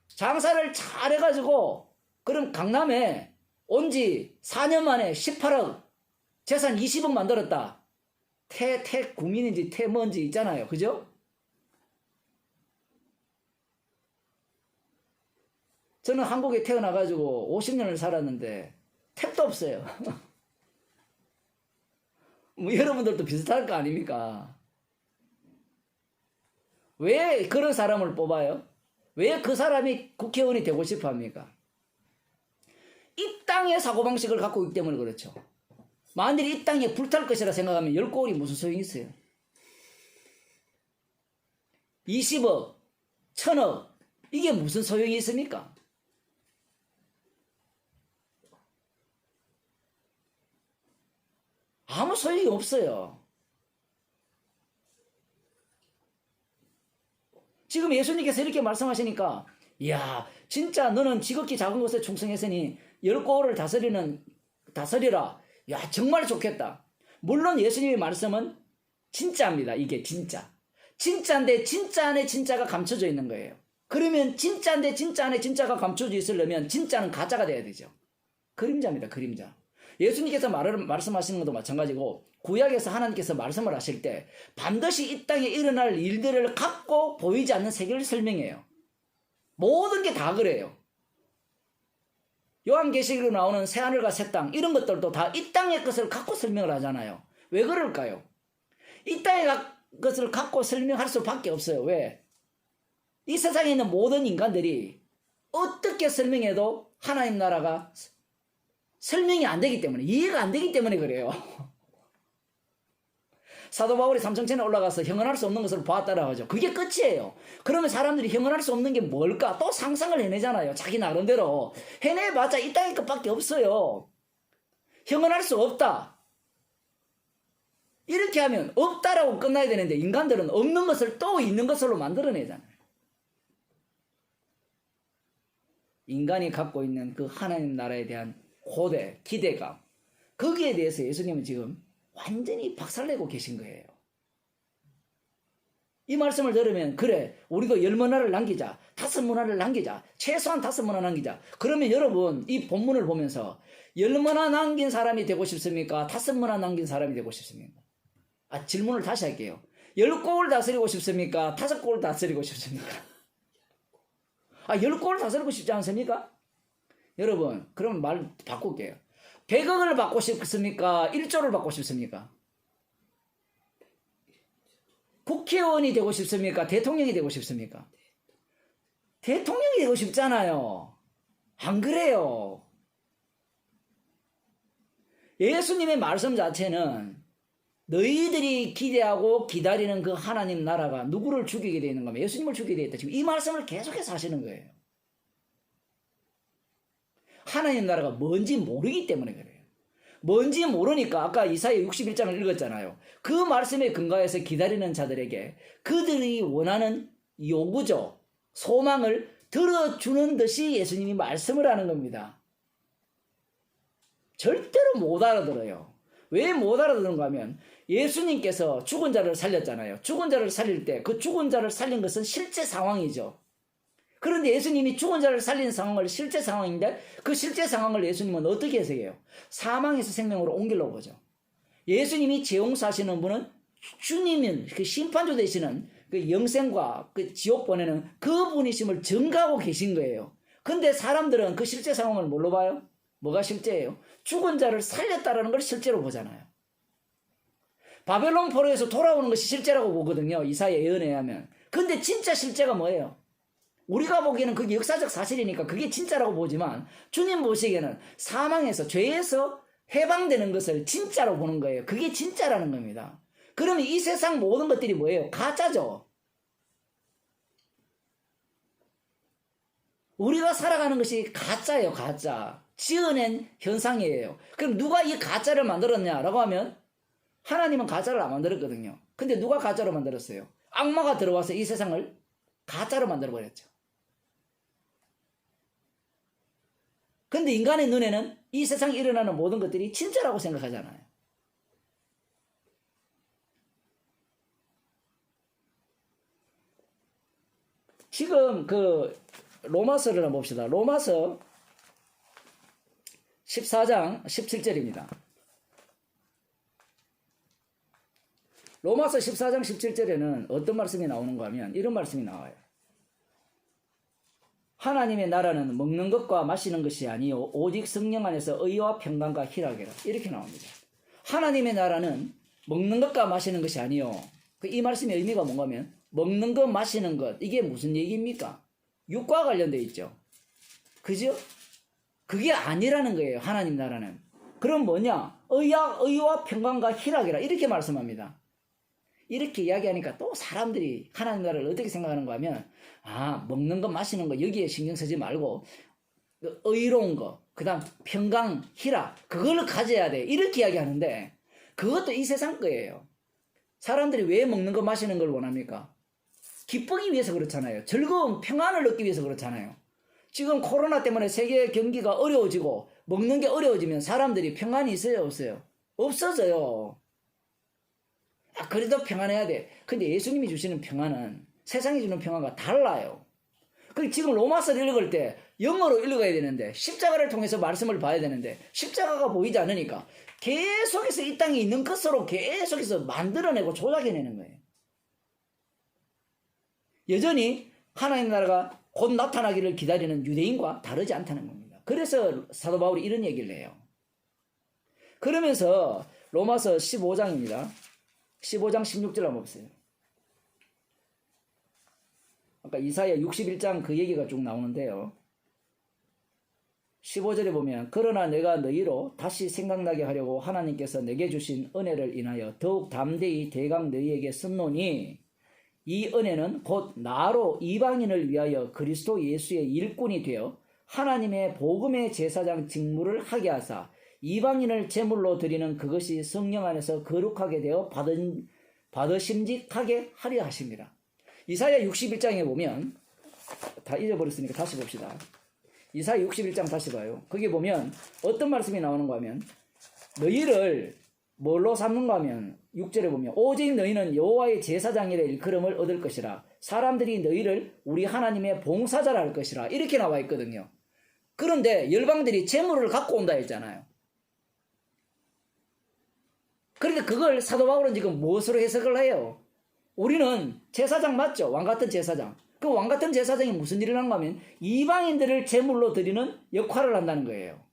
S1: 장사를 잘 해가지고 그럼 강남에 온 지 4년 만에 18억 재산 20억 만들었다. 국민인지 뭔지 있잖아요. 그죠? 저는 한국에 태어나가지고 50년을 살았는데 택도 없어요. 뭐 여러분들도 비슷할 거 아닙니까? 왜 그런 사람을 뽑아요? 왜 그 사람이 국회의원이 되고 싶어 합니까? 이 땅의 사고방식을 갖고 있기 때문에 그렇죠. 만일 이 땅에 불탈 것이라 생각하면 10골이 무슨 소용이 있어요? 20억, 1000억, 이게 무슨 소용이 있습니까? 아무 소용이 없어요. 지금 예수님께서 이렇게 말씀하시니까, 이야, 진짜 너는 지극히 작은 것에 충성했으니 10골을 다스리라. 야, 정말 좋겠다. 물론 예수님의 말씀은 진짜입니다. 이게 진짜. 진짜인데 진짜 안에 진짜가 감춰져 있는 거예요. 그러면 진짜인데 진짜 안에 진짜가 감춰져 있으려면 진짜는 가짜가 돼야 되죠. 그림자입니다. 그림자. 예수님께서 말씀하시는 것도 마찬가지고 구약에서 하나님께서 말씀을 하실 때 반드시 이 땅에 일어날 일들을 갖고 보이지 않는 세계를 설명해요. 모든 게 다 그래요. 요한계시록에 나오는 새하늘과 새 땅 이런 것들도 다 이 땅의 것을 갖고 설명을 하잖아요. 왜 그럴까요? 이 땅의 것을 갖고 설명할 수밖에 없어요. 왜? 이 세상에 있는 모든 인간들이 어떻게 설명해도 하나님 나라가 설명이 안 되기 때문에, 이해가 안 되기 때문에 그래요. 사도 바울이 삼층천에 올라가서 형언할 수 없는 것을 보았다라고 하죠. 그게 끝이에요. 그러면 사람들이 형언할 수 없는 게 뭘까? 또 상상을 해내잖아요. 자기 나름대로. 해내봤자 이 땅의 것밖에 없어요. 형언할 수 없다. 이렇게 하면 없다라고 끝나야 되는데 인간들은 없는 것을 또 있는 것으로 만들어내잖아요. 인간이 갖고 있는 그 하나님 나라에 대한 고대, 기대감, 거기에 대해서 예수님은 지금 완전히 박살내고 계신 거예요. 이 말씀을 들으면 그래 우리도 10문화를 남기자, 5문화를 남기자, 최소한 5문화 남기자. 그러면 여러분 이 본문을 보면서 10문화 남긴 사람이 되고 싶습니까? 5문화 남긴 사람이 되고 싶습니까? 질문을 다시 할게요. 10곡을 다스리고 싶습니까? 5곡을 다스리고 싶습니까? 10곡을 다스리고 싶지 않습니까? 여러분 그럼 말 바꿀게요. 100억을 받고 싶습니까? 1조를 받고 싶습니까? 국회의원이 되고 싶습니까? 대통령이 되고 싶습니까? 대통령이 되고 싶잖아요. 안 그래요? 예수님의 말씀 자체는 너희들이 기대하고 기다리는 그 하나님 나라가 누구를 죽이게 되어 있는 겁니다. 예수님을 죽이게 되어 있다. 지금 이 말씀을 계속해서 하시는 거예요. 하나님 나라가 뭔지 모르기 때문에 그래요. 뭔지 모르니까 아까 이사야 61장을 읽었잖아요. 그 말씀에 근거해서 기다리는 자들에게 그들이 원하는 요구죠. 소망을 들어주는 듯이 예수님이 말씀을 하는 겁니다. 절대로 못 알아들어요. 왜 못 알아듣는가 하면 예수님께서 죽은 자를 살렸잖아요. 죽은 자를 살릴 때 그 죽은 자를 살린 것은 실제 상황이죠. 그런데 예수님이 죽은 자를 살린 상황을 실제 상황인데 그 실제 상황을 예수님은 어떻게 해석해요? 사망에서 생명으로 옮기려고 보죠. 예수님이 재용사하시는 분은 주님은 그 심판조 되시는 그 영생과 그 지옥 보내는 그분이심을 증가하고 계신 거예요. 근데 사람들은 그 실제 상황을 뭘로 봐요? 뭐가 실제예요? 죽은 자를 살렸다라는 걸 실제로 보잖아요. 바벨론 포로에서 돌아오는 것이 실제라고 보거든요. 이사야 예언에 의하면. 근데 진짜 실제가 뭐예요? 우리가 보기에는 그게 역사적 사실이니까 그게 진짜라고 보지만 주님 보시기에는 사망에서 죄에서 해방되는 것을 진짜로 보는 거예요. 그게 진짜라는 겁니다. 그러면 이 세상 모든 것들이 뭐예요? 가짜죠. 우리가 살아가는 것이 가짜예요. 가짜. 지어낸 현상이에요. 그럼 누가 이 가짜를 만들었냐라고 하면 하나님은 가짜를 안 만들었거든요. 근데 누가 가짜로 만들었어요? 악마가 들어와서 이 세상을 가짜로 만들어버렸죠. 근데 인간의 눈에는 이 세상에 일어나는 모든 것들이 진짜라고 생각하잖아요. 지금 그 로마서를 한번 봅시다. 로마서 14장 17절입니다. 로마서 14장 17절에는 어떤 말씀이 나오는가 하면 이런 말씀이 나와요. 하나님의 나라는 먹는 것과 마시는 것이 아니요 오직 성령 안에서 의와 평강과 희락이라. 이렇게 나옵니다. 하나님의 나라는 먹는 것과 마시는 것이 아니요. 이 말씀의 의미가 뭔가 하면 먹는 것 마시는 것 이게 무슨 얘기입니까? 육과 관련되어 있죠. 그죠? 그게 아니라는 거예요. 하나님 나라는. 그럼 뭐냐? 의와 평강과 희락이라 이렇게 말씀합니다. 이렇게 이야기하니까 또 사람들이 하나님 나라를 어떻게 생각하는가 하면 먹는 거 마시는 거 여기에 신경 쓰지 말고 의로운 거 그 다음 평강, 희락 그걸 가져야 돼 이렇게 이야기하는데 그것도 이 세상 거예요. 사람들이 왜 먹는 거 마시는 걸 원합니까? 기쁘기 위해서 그렇잖아요. 즐거움, 평안을 얻기 위해서 그렇잖아요. 지금 코로나 때문에 세계 경기가 어려워지고 먹는 게 어려워지면 사람들이 평안이 있어요? 없어요? 없어져요. 그래도 평안해야 돼. 근데 예수님이 주시는 평안은 세상이 주는 평안과 달라요. 지금 로마서를 읽을 때 영어로 읽어야 되는데 십자가를 통해서 말씀을 봐야 되는데 십자가가 보이지 않으니까 계속해서 이 땅에 있는 것으로 계속해서 만들어내고 조작해내는 거예요. 여전히 하나님 나라가 곧 나타나기를 기다리는 유대인과 다르지 않다는 겁니다. 그래서 사도 바울이 이런 얘기를 해요. 그러면서 로마서 15장입니다. 15장 16절 한번 보세요. 아까 이사야 61장 그 얘기가 쭉 나오는데요. 15절에 보면 그러나 내가 너희로 다시 생각나게 하려고 하나님께서 내게 주신 은혜를 인하여 더욱 담대히 대강 너희에게 썼노니 이 은혜는 곧 나로 이방인을 위하여 그리스도 예수의 일꾼이 되어 하나님의 복음의 제사장 직무를 하게 하사 이방인을 제물로 드리는 그것이 성령 안에서 거룩하게 되어 받으심직하게 하려 하십니다. 이사야 61장에 보면 다 잊어버렸으니까 다시 봅시다. 이사야 61장 다시 봐요. 거기 보면 어떤 말씀이 나오는가 하면 너희를 뭘로 삼는가 하면 6절에 보면 오직 너희는 여호와의 제사장이라 일컬음을 얻을 것이라 사람들이 너희를 우리 하나님의 봉사자라 할 것이라 이렇게 나와 있거든요. 그런데 열방들이 제물을 갖고 온다 했잖아요. 그런데 그걸 사도 바울은 지금 무엇으로 해석을 해요? 우리는 제사장 맞죠? 왕같은 제사장. 그 왕같은 제사장이 무슨 일을 하는가 하면 이방인들을 제물로 드리는 역할을 한다는 거예요.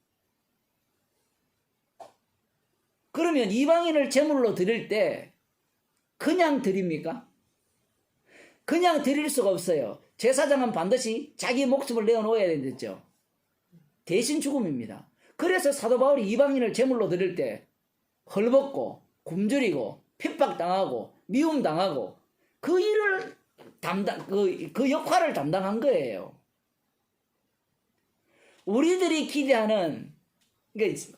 S1: 그러면 이방인을 제물로 드릴 때 그냥 드립니까? 그냥 드릴 수가 없어요. 제사장은 반드시 자기 목숨을 내어놓아야 되겠죠. 대신 죽음입니다. 그래서 사도 바울이 이방인을 제물로 드릴 때 헐벗고 굶주리고 핍박당하고 미움당하고 그 일을 그 역할을 담당한 거예요. 우리들이 기대하는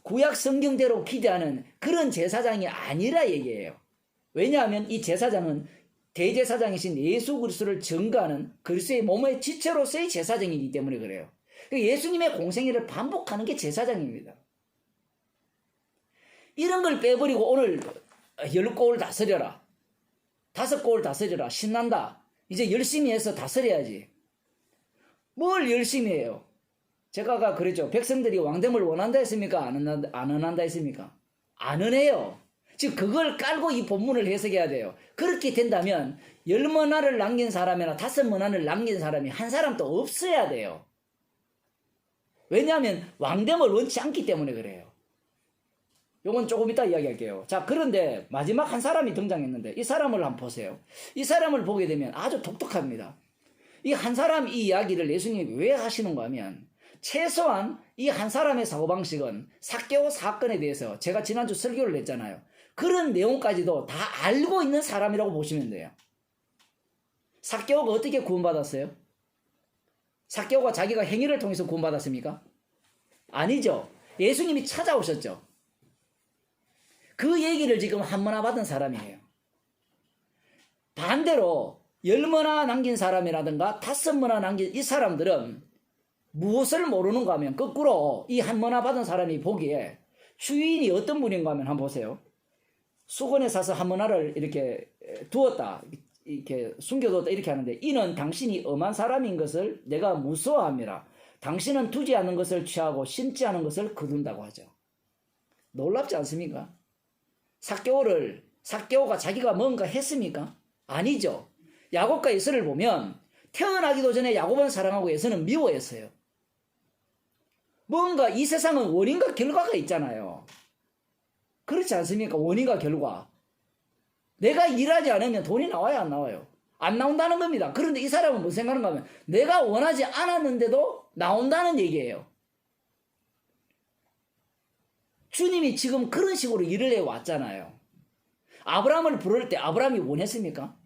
S1: 구약 성경대로 기대하는 그런 제사장이 아니라 얘기예요. 왜냐하면 이 제사장은 대제사장이신 예수 그리스도를 증거하는 그리스도의 몸의 지체로서의 제사장이기 때문에 그래요. 예수님의 공생애를 반복하는 게 제사장입니다. 이런 걸 빼버리고 오늘 10골 다스려라. 5골 다스려라. 신난다. 이제 열심히 해서 다스려야지. 뭘 열심히 해요? 제가 아까 그랬죠. 백성들이 왕됨을 원한다 했습니까? 안 원한다 했습니까? 안 원해요. 지금 그걸 깔고 이 본문을 해석해야 돼요. 그렇게 된다면 10문화를 남긴 사람이나 5문화를 남긴 사람이 한 사람도 없어야 돼요. 왜냐하면 왕됨을 원치 않기 때문에 그래요. 요건 조금 이따 이야기할게요. 자, 그런데 마지막 한 사람이 등장했는데 이 사람을 한번 보세요. 이 사람을 보게 되면 아주 독특합니다. 이 한 사람 이 이야기를 예수님이 왜 하시는가 하면 최소한 이 한 사람의 사고방식은 삭개오 사건에 대해서 제가 지난주 설교를 했잖아요. 그런 내용까지도 다 알고 있는 사람이라고 보시면 돼요. 삭개오가 어떻게 구원받았어요? 삭개오가 자기가 행위를 통해서 구원받았습니까? 아니죠. 예수님이 찾아오셨죠. 그 얘기를 지금 한 문화 받은 사람이에요. 반대로 10문화 남긴 사람이라든가 5문화 남긴 이 사람들은 무엇을 모르는가 하면 거꾸로 이 한 문화 받은 사람이 보기에 주인이 어떤 분인가 하면 한번 보세요. 수건에 싸서 한 문화를 이렇게 두었다, 이렇게 숨겨뒀다 이렇게 하는데, 이는 당신이 엄한 사람인 것을 내가 무서워함이라. 당신은 두지 않은 것을 취하고 심지 않은 것을 거둔다고 하죠. 놀랍지 않습니까? 삭개오가 자기가 뭔가 했습니까? 아니죠. 야곱과 에서를 보면 태어나기도 전에 야곱은 사랑하고 에서는 미워했어요. 뭔가 이 세상은 원인과 결과가 있잖아요. 그렇지 않습니까? 원인과 결과. 내가 일하지 않으면 돈이 나와요, 안 나와요? 안 나온다는 겁니다. 그런데 이 사람은 무슨 생각하는가 하면 내가 원하지 않았는데도 나온다는 얘기예요. 주님이 지금 그런 식으로 일을 해왔잖아요. 아브라함을 부를 때 아브라함이 원했습니까?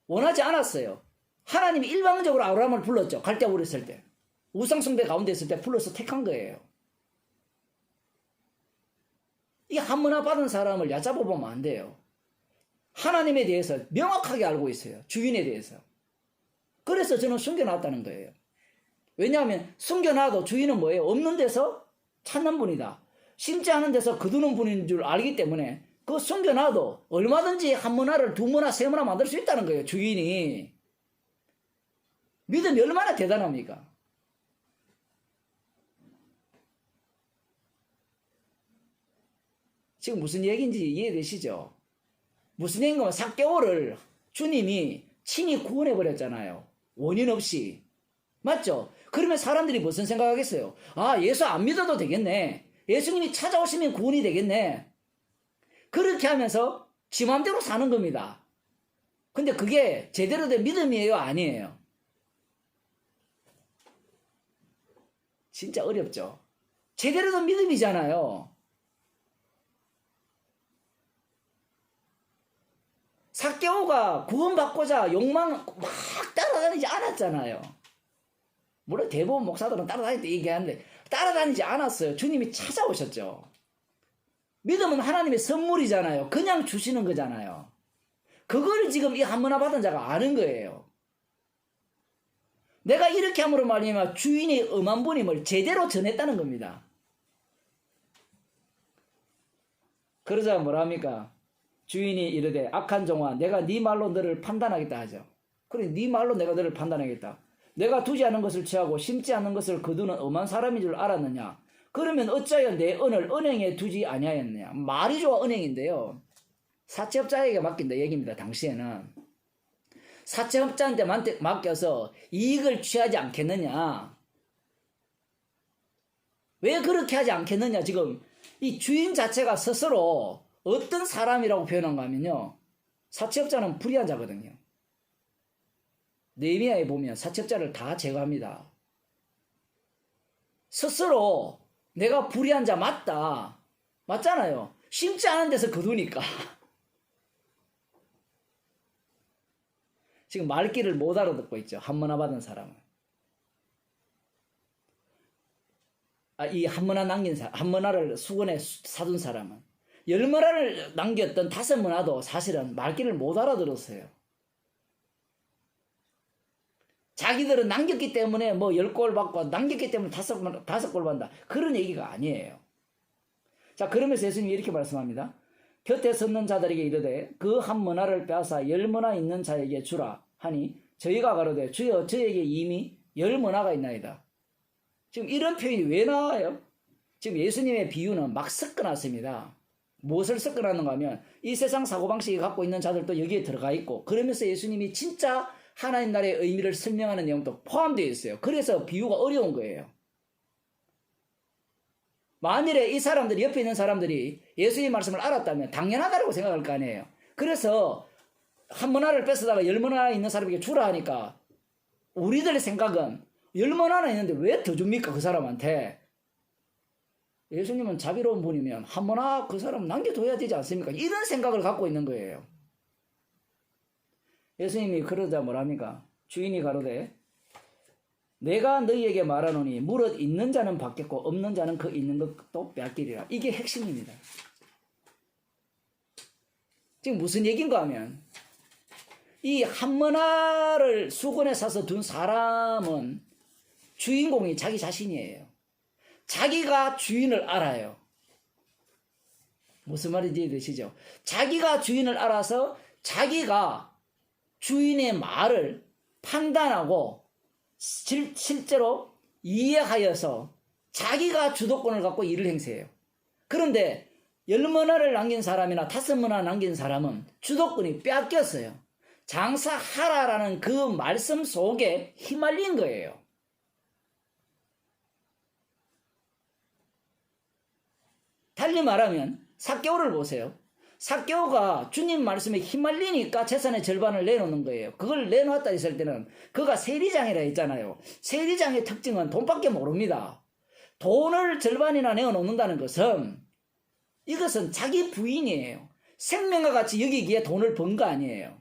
S1: 원하지 않았어요. 하나님이 일방적으로 아브라함을 불렀죠. 갈대아우르 있을 때. 우상숭배 가운데 있을 때 불러서 택한 거예요. 이 한 문화 받은 사람을 얕잡아 보면 안 돼요. 하나님에 대해서 명확하게 알고 있어요. 주인에 대해서. 그래서 저는 숨겨놨다는 거예요. 왜냐하면 숨겨놔도 주인은 뭐예요? 없는 데서 찾는 분이다. 심지 않은 데서 거두는 분인 줄 알기 때문에 그 숨겨놔도 얼마든지 한 문화를 두 문화, 세 문화 만들 수 있다는 거예요. 주인이. 믿음이 얼마나 대단합니까? 지금 무슨 얘기인지 이해되시죠? 무슨 얘기인가 하면 삭개오를 주님이 친히 구원해버렸잖아요. 원인 없이. 맞죠? 그러면 사람들이 무슨 생각하겠어요? 아, 예수 안 믿어도 되겠네. 예수님이 찾아오시면 구원이 되겠네. 그렇게 하면서 지 맘대로 사는 겁니다. 근데 그게 제대로 된 믿음이에요? 아니에요? 진짜 어렵죠? 제대로 된 믿음이잖아요. 삭개오가 구원받고자 욕망 막 따라다니지 않았잖아요. 물론 대부분 목사들은 따라다닐 때 얘기하는데 따라다니지 않았어요. 주님이 찾아오셨죠. 믿음은 하나님의 선물이잖아요. 그냥 주시는 거잖아요. 그걸 지금 이 한 문화 받은 자가 아는 거예요. 내가 이렇게 함으로 말미암아 주인의 엄한 분임을 제대로 전했다는 겁니다. 그러자 뭐라 합니까? 주인이 이르되 악한 종아, 내가 네 말로 너를 판단하겠다 하죠. 그래, 네 말로 내가 너를 판단하겠다. 내가 두지 않은 것을 취하고 심지 않은 것을 거두는 엄한 사람인 줄 알았느냐? 그러면 어찌하여 내 은을 은행에 두지 아니하였느냐? 말이 좋아 은행인데요. 사채업자에게 맡긴다 얘기입니다. 당시에는. 사채업자한테 맡겨서 이익을 취하지 않겠느냐? 왜 그렇게 하지 않겠느냐? 지금 이 주인 자체가 스스로 어떤 사람이라고 표현한가 하면요. 사채업자는 불의한 자거든요. 느헤미야에 보면 사채업자를 다 제거합니다. 스스로 내가 불의한 자 맞다. 맞잖아요. 심지 않은 데서 거두니까. 지금 말귀를 못 알아듣고 있죠. 한 문화 받은 사람은. 이 한 문화 남긴 사람, 한 문화를 수건에 사둔 사람은 10문화를 남겼던 5문화도 사실은 말귀를 못 알아들었어요. 자기들은 남겼기 때문에 뭐 10골 받고 남겼기 때문에 5골 받는다. 그런 얘기가 아니에요. 자, 그러면서 예수님이 이렇게 말씀합니다. 곁에 섰는 자들에게 이르되 그 한 문화를 빼앗아 10문화 있는 자에게 주라 하니 저희가 가로되 주여 저에게 이미 10문화가 있나이다. 지금 이런 표현이 왜 나와요? 지금 예수님의 비유는 막 섞어놨습니다. 무엇을 섞어놨는가 하면 이 세상 사고방식이 갖고 있는 자들도 여기에 들어가 있고, 그러면서 예수님이 진짜 하나님 나라의 의미를 설명하는 내용도 포함되어 있어요. 그래서 비유가 어려운 거예요. 만일에 이 사람들이, 옆에 있는 사람들이 예수님의 말씀을 알았다면 당연하다고 생각할 거 아니에요. 그래서 한 문화를 뺏어다가 10문화 있는 사람에게 주라 하니까 우리들의 생각은 10문화나 있는데 왜 더 줍니까 그 사람한테? 예수님은 자비로운 분이면 한 문화 그 사람 남겨둬야 되지 않습니까? 이런 생각을 갖고 있는 거예요. 예수님이 그러자 뭐랍니까? 주인이 가로되 내가 너희에게 말하노니 무릇 있는 자는 받겠고 없는 자는 그 있는 것도 빼앗기리라. 이게 핵심입니다. 지금 무슨 얘기인가 하면 이 한문화를 수건에 싸서 둔 사람은 주인공이 자기 자신이에요. 자기가 주인을 알아요. 무슨 말인지 이해되시죠? 자기가 주인을 알아서 자기가 주인의 말을 판단하고 실제로 이해하여서 자기가 주도권을 갖고 일을 행세해요. 그런데 10문화를 남긴 사람이나 5문화 남긴 사람은 주도권이 빼앗겼어요. 장사하라라는 그 말씀 속에 휘말린 거예요. 달리 말하면 삭개오를 보세요. 삭개오가 주님 말씀에 휘말리니까 재산의 절반을 내놓는 거예요. 그걸 내놓았다 했을 때는 그가 세리장이라 했잖아요. 세리장의 특징은 돈밖에 모릅니다. 돈을 절반이나 내어놓는다는 것은 이것은 자기 부인이에요. 생명과 같이 여기기에 돈을 번 거 아니에요.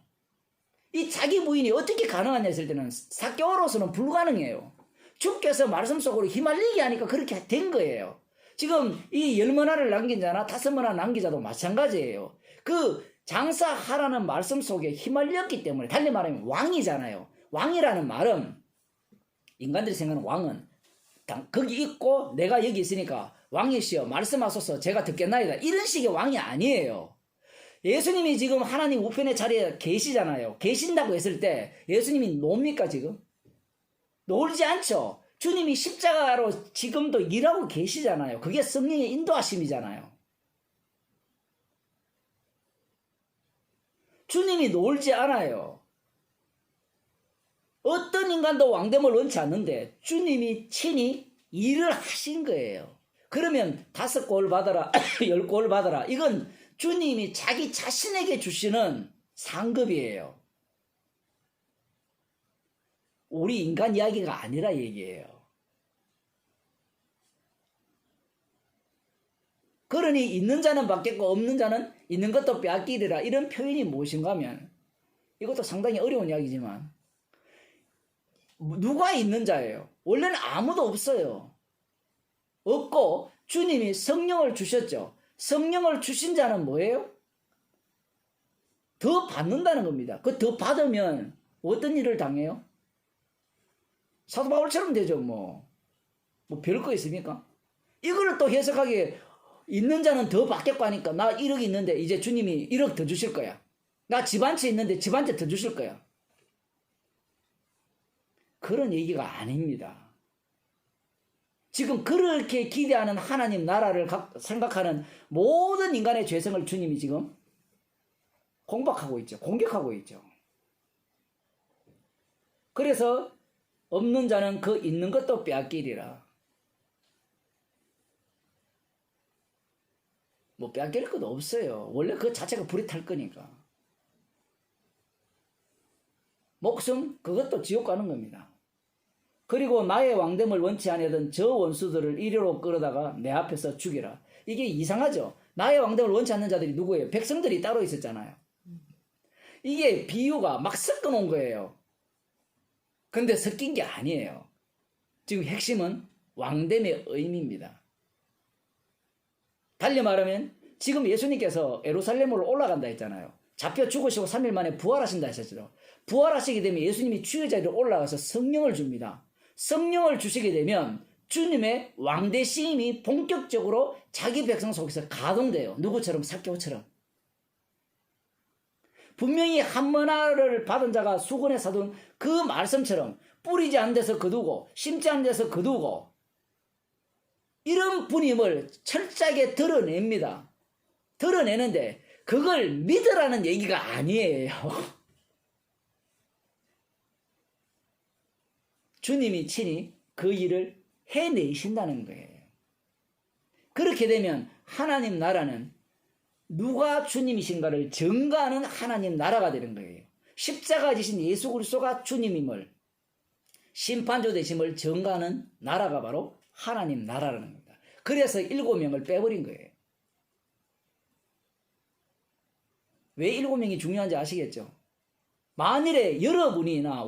S1: 이 자기 부인이 어떻게 가능하냐 했을 때는 삭개오로서는 불가능해요. 주께서 말씀 속으로 휘말리게 하니까 그렇게 된 거예요. 지금 이 10문화를 남긴 자나 5문화 남긴 자도 마찬가지예요. 그 장사하라는 말씀 속에 휘말렸기 때문에 달리 말하면 왕이잖아요. 왕이라는 말은 인간들이 생각하는 왕은 거기 있고 내가 여기 있으니까 왕이시여 말씀하소서 제가 듣겠나이다. 이런 식의 왕이 아니에요. 예수님이 지금 하나님 우편의 자리에 계시잖아요. 계신다고 했을 때 예수님이 놉니까 지금? 놀지 않죠. 주님이 십자가로 지금도 일하고 계시잖아요. 그게 성령의 인도하심이잖아요. 주님이 놀지 않아요. 어떤 인간도 왕됨을 원치 않는데 주님이 친히 일을 하신 거예요. 그러면 5골 받아라, 10골 받아라. 이건 주님이 자기 자신에게 주시는 상급이에요. 우리 인간 이야기가 아니라 얘기예요. 그러니 있는 자는 받겠고 없는 자는 있는 것도 빼앗기리라. 이런 표현이 무엇인가 하면 이것도 상당히 어려운 이야기지만 누가 있는 자예요? 원래는 아무도 없어요. 없고 주님이 성령을 주셨죠. 성령을 주신 자는 뭐예요? 더 받는다는 겁니다. 그 더 받으면 어떤 일을 당해요? 사도 바울처럼 되죠. 뭐 별거 있습니까? 이거를 또 해석하기에 있는 자는 더 받겠고 하니까 나 1억 있는데 이제 주님이 1억 더 주실 거야. 나 집 한 채 있는데 집 한 채 더 주실 거야. 그런 얘기가 아닙니다. 지금 그렇게 기대하는 하나님 나라를 생각하는 모든 인간의 죄성을 주님이 지금 공박하고 있죠. 공격하고 있죠. 그래서 없는 자는 그 있는 것도 빼앗기리라. 뭐 빼앗길 것도 없어요. 원래 그 자체가 불이 탈 거니까. 목숨 그것도 지옥 가는 겁니다. 그리고 나의 왕됨을 원치 아니하던 저 원수들을 이리로 끌어다가 내 앞에서 죽이라. 이게 이상하죠. 나의 왕됨을 원치 않는 자들이 누구예요? 백성들이 따로 있었잖아요. 이게 비유가 막 섞어 놓은 거예요. 근데 섞인 게 아니에요. 지금 핵심은 왕됨의 의미입니다. 달리 말하면 지금 예수님께서 예루살렘으로 올라간다 했잖아요. 잡혀 죽으시고 3일 만에 부활하신다 하셨죠. 부활하시게 되면 예수님이 주의 자리로 올라가서 성령을 줍니다. 성령을 주시게 되면 주님의 왕대심이 본격적으로 자기 백성 속에서 가동돼요. 누구처럼? 삭개오처럼. 분명히 한문화를 받은 자가 수건에 사둔 그 말씀처럼 뿌리지 않은 데서 거두고 심지 않은 데서 거두고 이런 분임을 철저하게 드러냅니다. 드러내는데 그걸 믿으라는 얘기가 아니에요. 주님이 친히 그 일을 해내신다는 거예요. 그렇게 되면 하나님 나라는 누가 주님이신가를 증거하는 하나님 나라가 되는 거예요. 십자가 지신 예수 그리스도가 주님임을, 심판조 되심을 증거하는 나라가 바로 하나님 나라라는 겁니다. 그래서 7명을 빼버린 거예요. 왜 7명이 중요한지 아시겠죠? 만일에 여러분이나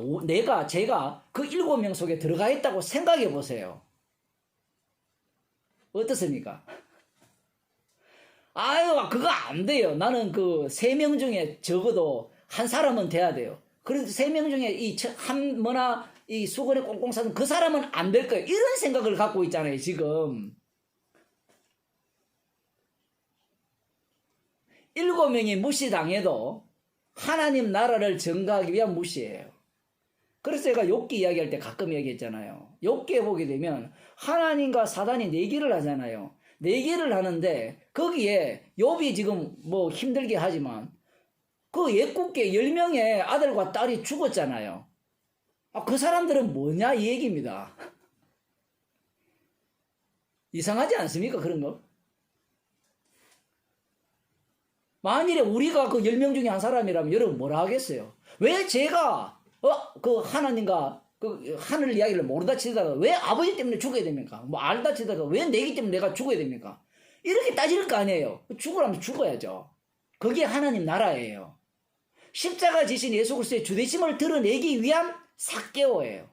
S1: 제가 그 7명 속에 들어가 있다고 생각해 보세요. 어떻습니까? 아유, 그거 안 돼요. 나는 그 3명 중에 적어도 한 사람은 돼야 돼요. 그래도 3명 중에 뭐나 이 수건에 꽁꽁 싸는 그 사람은 안 될 거예요. 이런 생각을 갖고 있잖아요, 지금. 7명이 무시당해도 하나님 나라를 증거하기 위한 무시예요. 그래서 제가 욥기 이야기할 때 가끔 얘기했잖아요. 욥기에 보게 되면 하나님과 사단이 내기를 하잖아요. 내기를 하는데 거기에 욥이 지금 뭐 힘들게 하지만 그 옛국계 10명의 아들과 딸이 죽었잖아요. 그 사람들은 뭐냐 이 얘기입니다. 이상하지 않습니까? 그런 거? 만일에 우리가 그 10명 중에 한 사람이라면 여러분 뭐라 하겠어요? 왜 제가 그 하나님과 그 하늘 이야기를 모르다 치다가 왜 아버지 때문에 죽어야 됩니까? 뭐 알다 치다가 왜 내기 때문에 내가 죽어야 됩니까? 이렇게 따질 거 아니에요. 죽으라면 죽어야죠. 그게 하나님 나라예요. 십자가 지신 예수 그리스도의 주되심을 드러내기 위한 삭개오예요.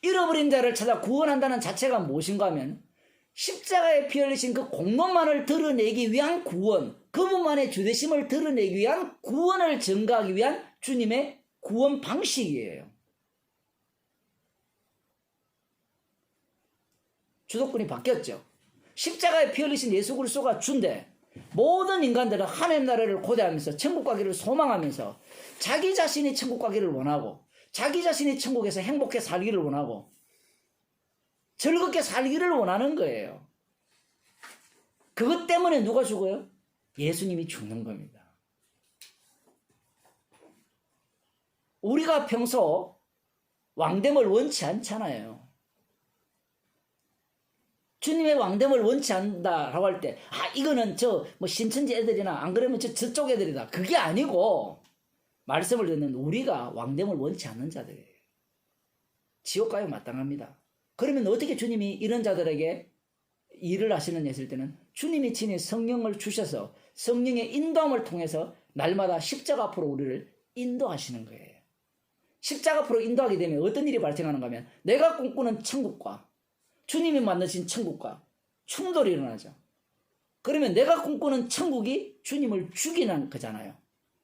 S1: 잃어버린 자를 찾아 구원한다는 자체가 무엇인가 하면 십자가에 피 흘리신 그 공로만을 드러내기 위한 구원, 그분만의 주되심을 드러내기 위한 구원을 증거하기 위한 주님의 구원 방식이에요. 주도권이 바뀌었죠. 십자가에 피 흘리신 예수 그리스도가 준대 모든 인간들은 하나님 나라를 고대하면서 천국 가기를 소망하면서 자기 자신이 천국 가기를 원하고 자기 자신이 천국에서 행복해 살기를 원하고 즐겁게 살기를 원하는 거예요. 그것 때문에 누가 죽어요? 예수님이 죽는 겁니다. 우리가 평소 왕됨을 원치 않잖아요. 주님의 왕됨을 원치 않는다라고 할 때, 이거는 뭐 신천지 애들이나 안 그러면 저쪽 애들이다. 그게 아니고, 말씀을 듣는 우리가 왕됨을 원치 않는 자들이에요. 지옥 가요 마땅합니다. 그러면 어떻게 주님이 이런 자들에게 일을 하시느냐 했을 때는 주님이 친히 성령을 주셔서 성령의 인도함을 통해서 날마다 십자가 앞으로 우리를 인도하시는 거예요. 십자가 앞으로 인도하게 되면 어떤 일이 발생하는가 하면 내가 꿈꾸는 천국과 주님이 만드신 천국과 충돌이 일어나죠. 그러면 내가 꿈꾸는 천국이 주님을 죽이는 거잖아요.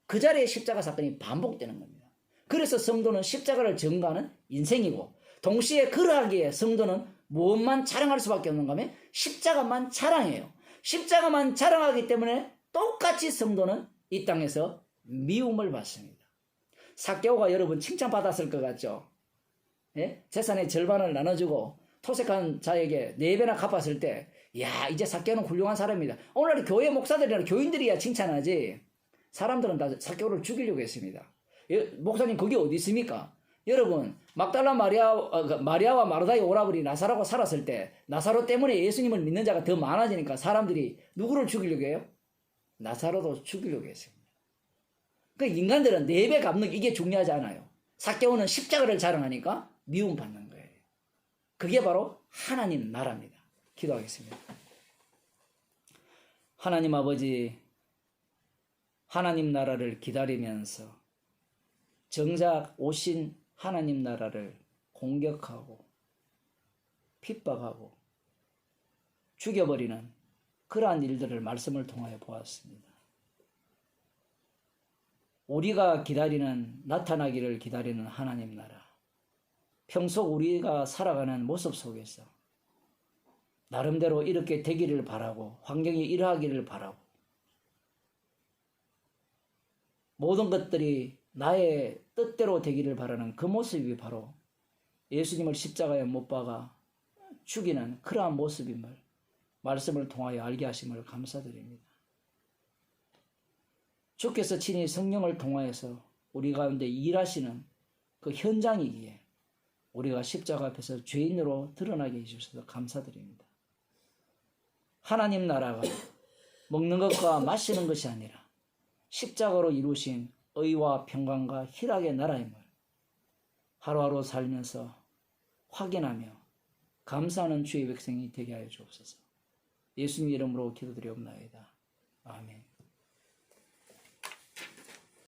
S1: 그 자리에 십자가 사건이 반복되는 겁니다. 그래서 성도는 십자가를 증거하는 인생이고 동시에 그러하기에 성도는 무엇만 자랑할 수밖에 없는가 하면 십자가만 자랑해요. 십자가만 자랑하기 때문에 똑같이 성도는 이 땅에서 미움을 받습니다. 삭개오가 여러분 칭찬받았을 것 같죠? 예? 재산의 절반을 나눠주고 토색한 자에게 4배나 갚았을 때 야 이제 삭개오는 훌륭한 사람이다. 오늘 교회 목사들이나 교인들이야 칭찬하지 사람들은 다 삭개오를 죽이려고 했습니다. 목사님 거기 어디 있습니까? 여러분 막달라 마리아와 마르다의 오라버니 나사로가 살았을 때 나사로 때문에 예수님을 믿는 자가 더 많아지니까 사람들이 누구를 죽이려고 해요? 나사로도 죽이려고 했습니다. 그 인간들은 4배 갚는 이게 중요하지 않아요. 삭개오는 십자가를 자랑하니까 미움받는 거예요. 그게 바로 하나님 나라입니다. 기도하겠습니다. 하나님 아버지, 하나님 나라를 기다리면서 정작 오신 하나님 나라를 공격하고 핍박하고 죽여버리는 그러한 일들을 말씀을 통하여 보았습니다. 우리가 기다리는 나타나기를 기다리는 하나님 나라, 평소 우리가 살아가는 모습 속에서 나름대로 이렇게 되기를 바라고 환경이 이러하기를 바라고 모든 것들이 나의 뜻대로 되기를 바라는 그 모습이 바로 예수님을 십자가에 못 박아 죽이는 그러한 모습임을 말씀을 통하여 알게 하심을 감사드립니다. 주께서 친히 성령을 통하여서 우리 가운데 일하시는 그 현장이기에 우리가 십자가 앞에서 죄인으로 드러나게 해주셔서 감사드립니다. 하나님 나라가 먹는 것과 마시는 것이 아니라 십자가로 이루신 의와 평강과 희락의 나라임을 하루하루 살면서 확인하며 감사하는 주의 백성이 되게 하여 주옵소서. 예수님 이름으로 기도드리옵나이다. 아멘.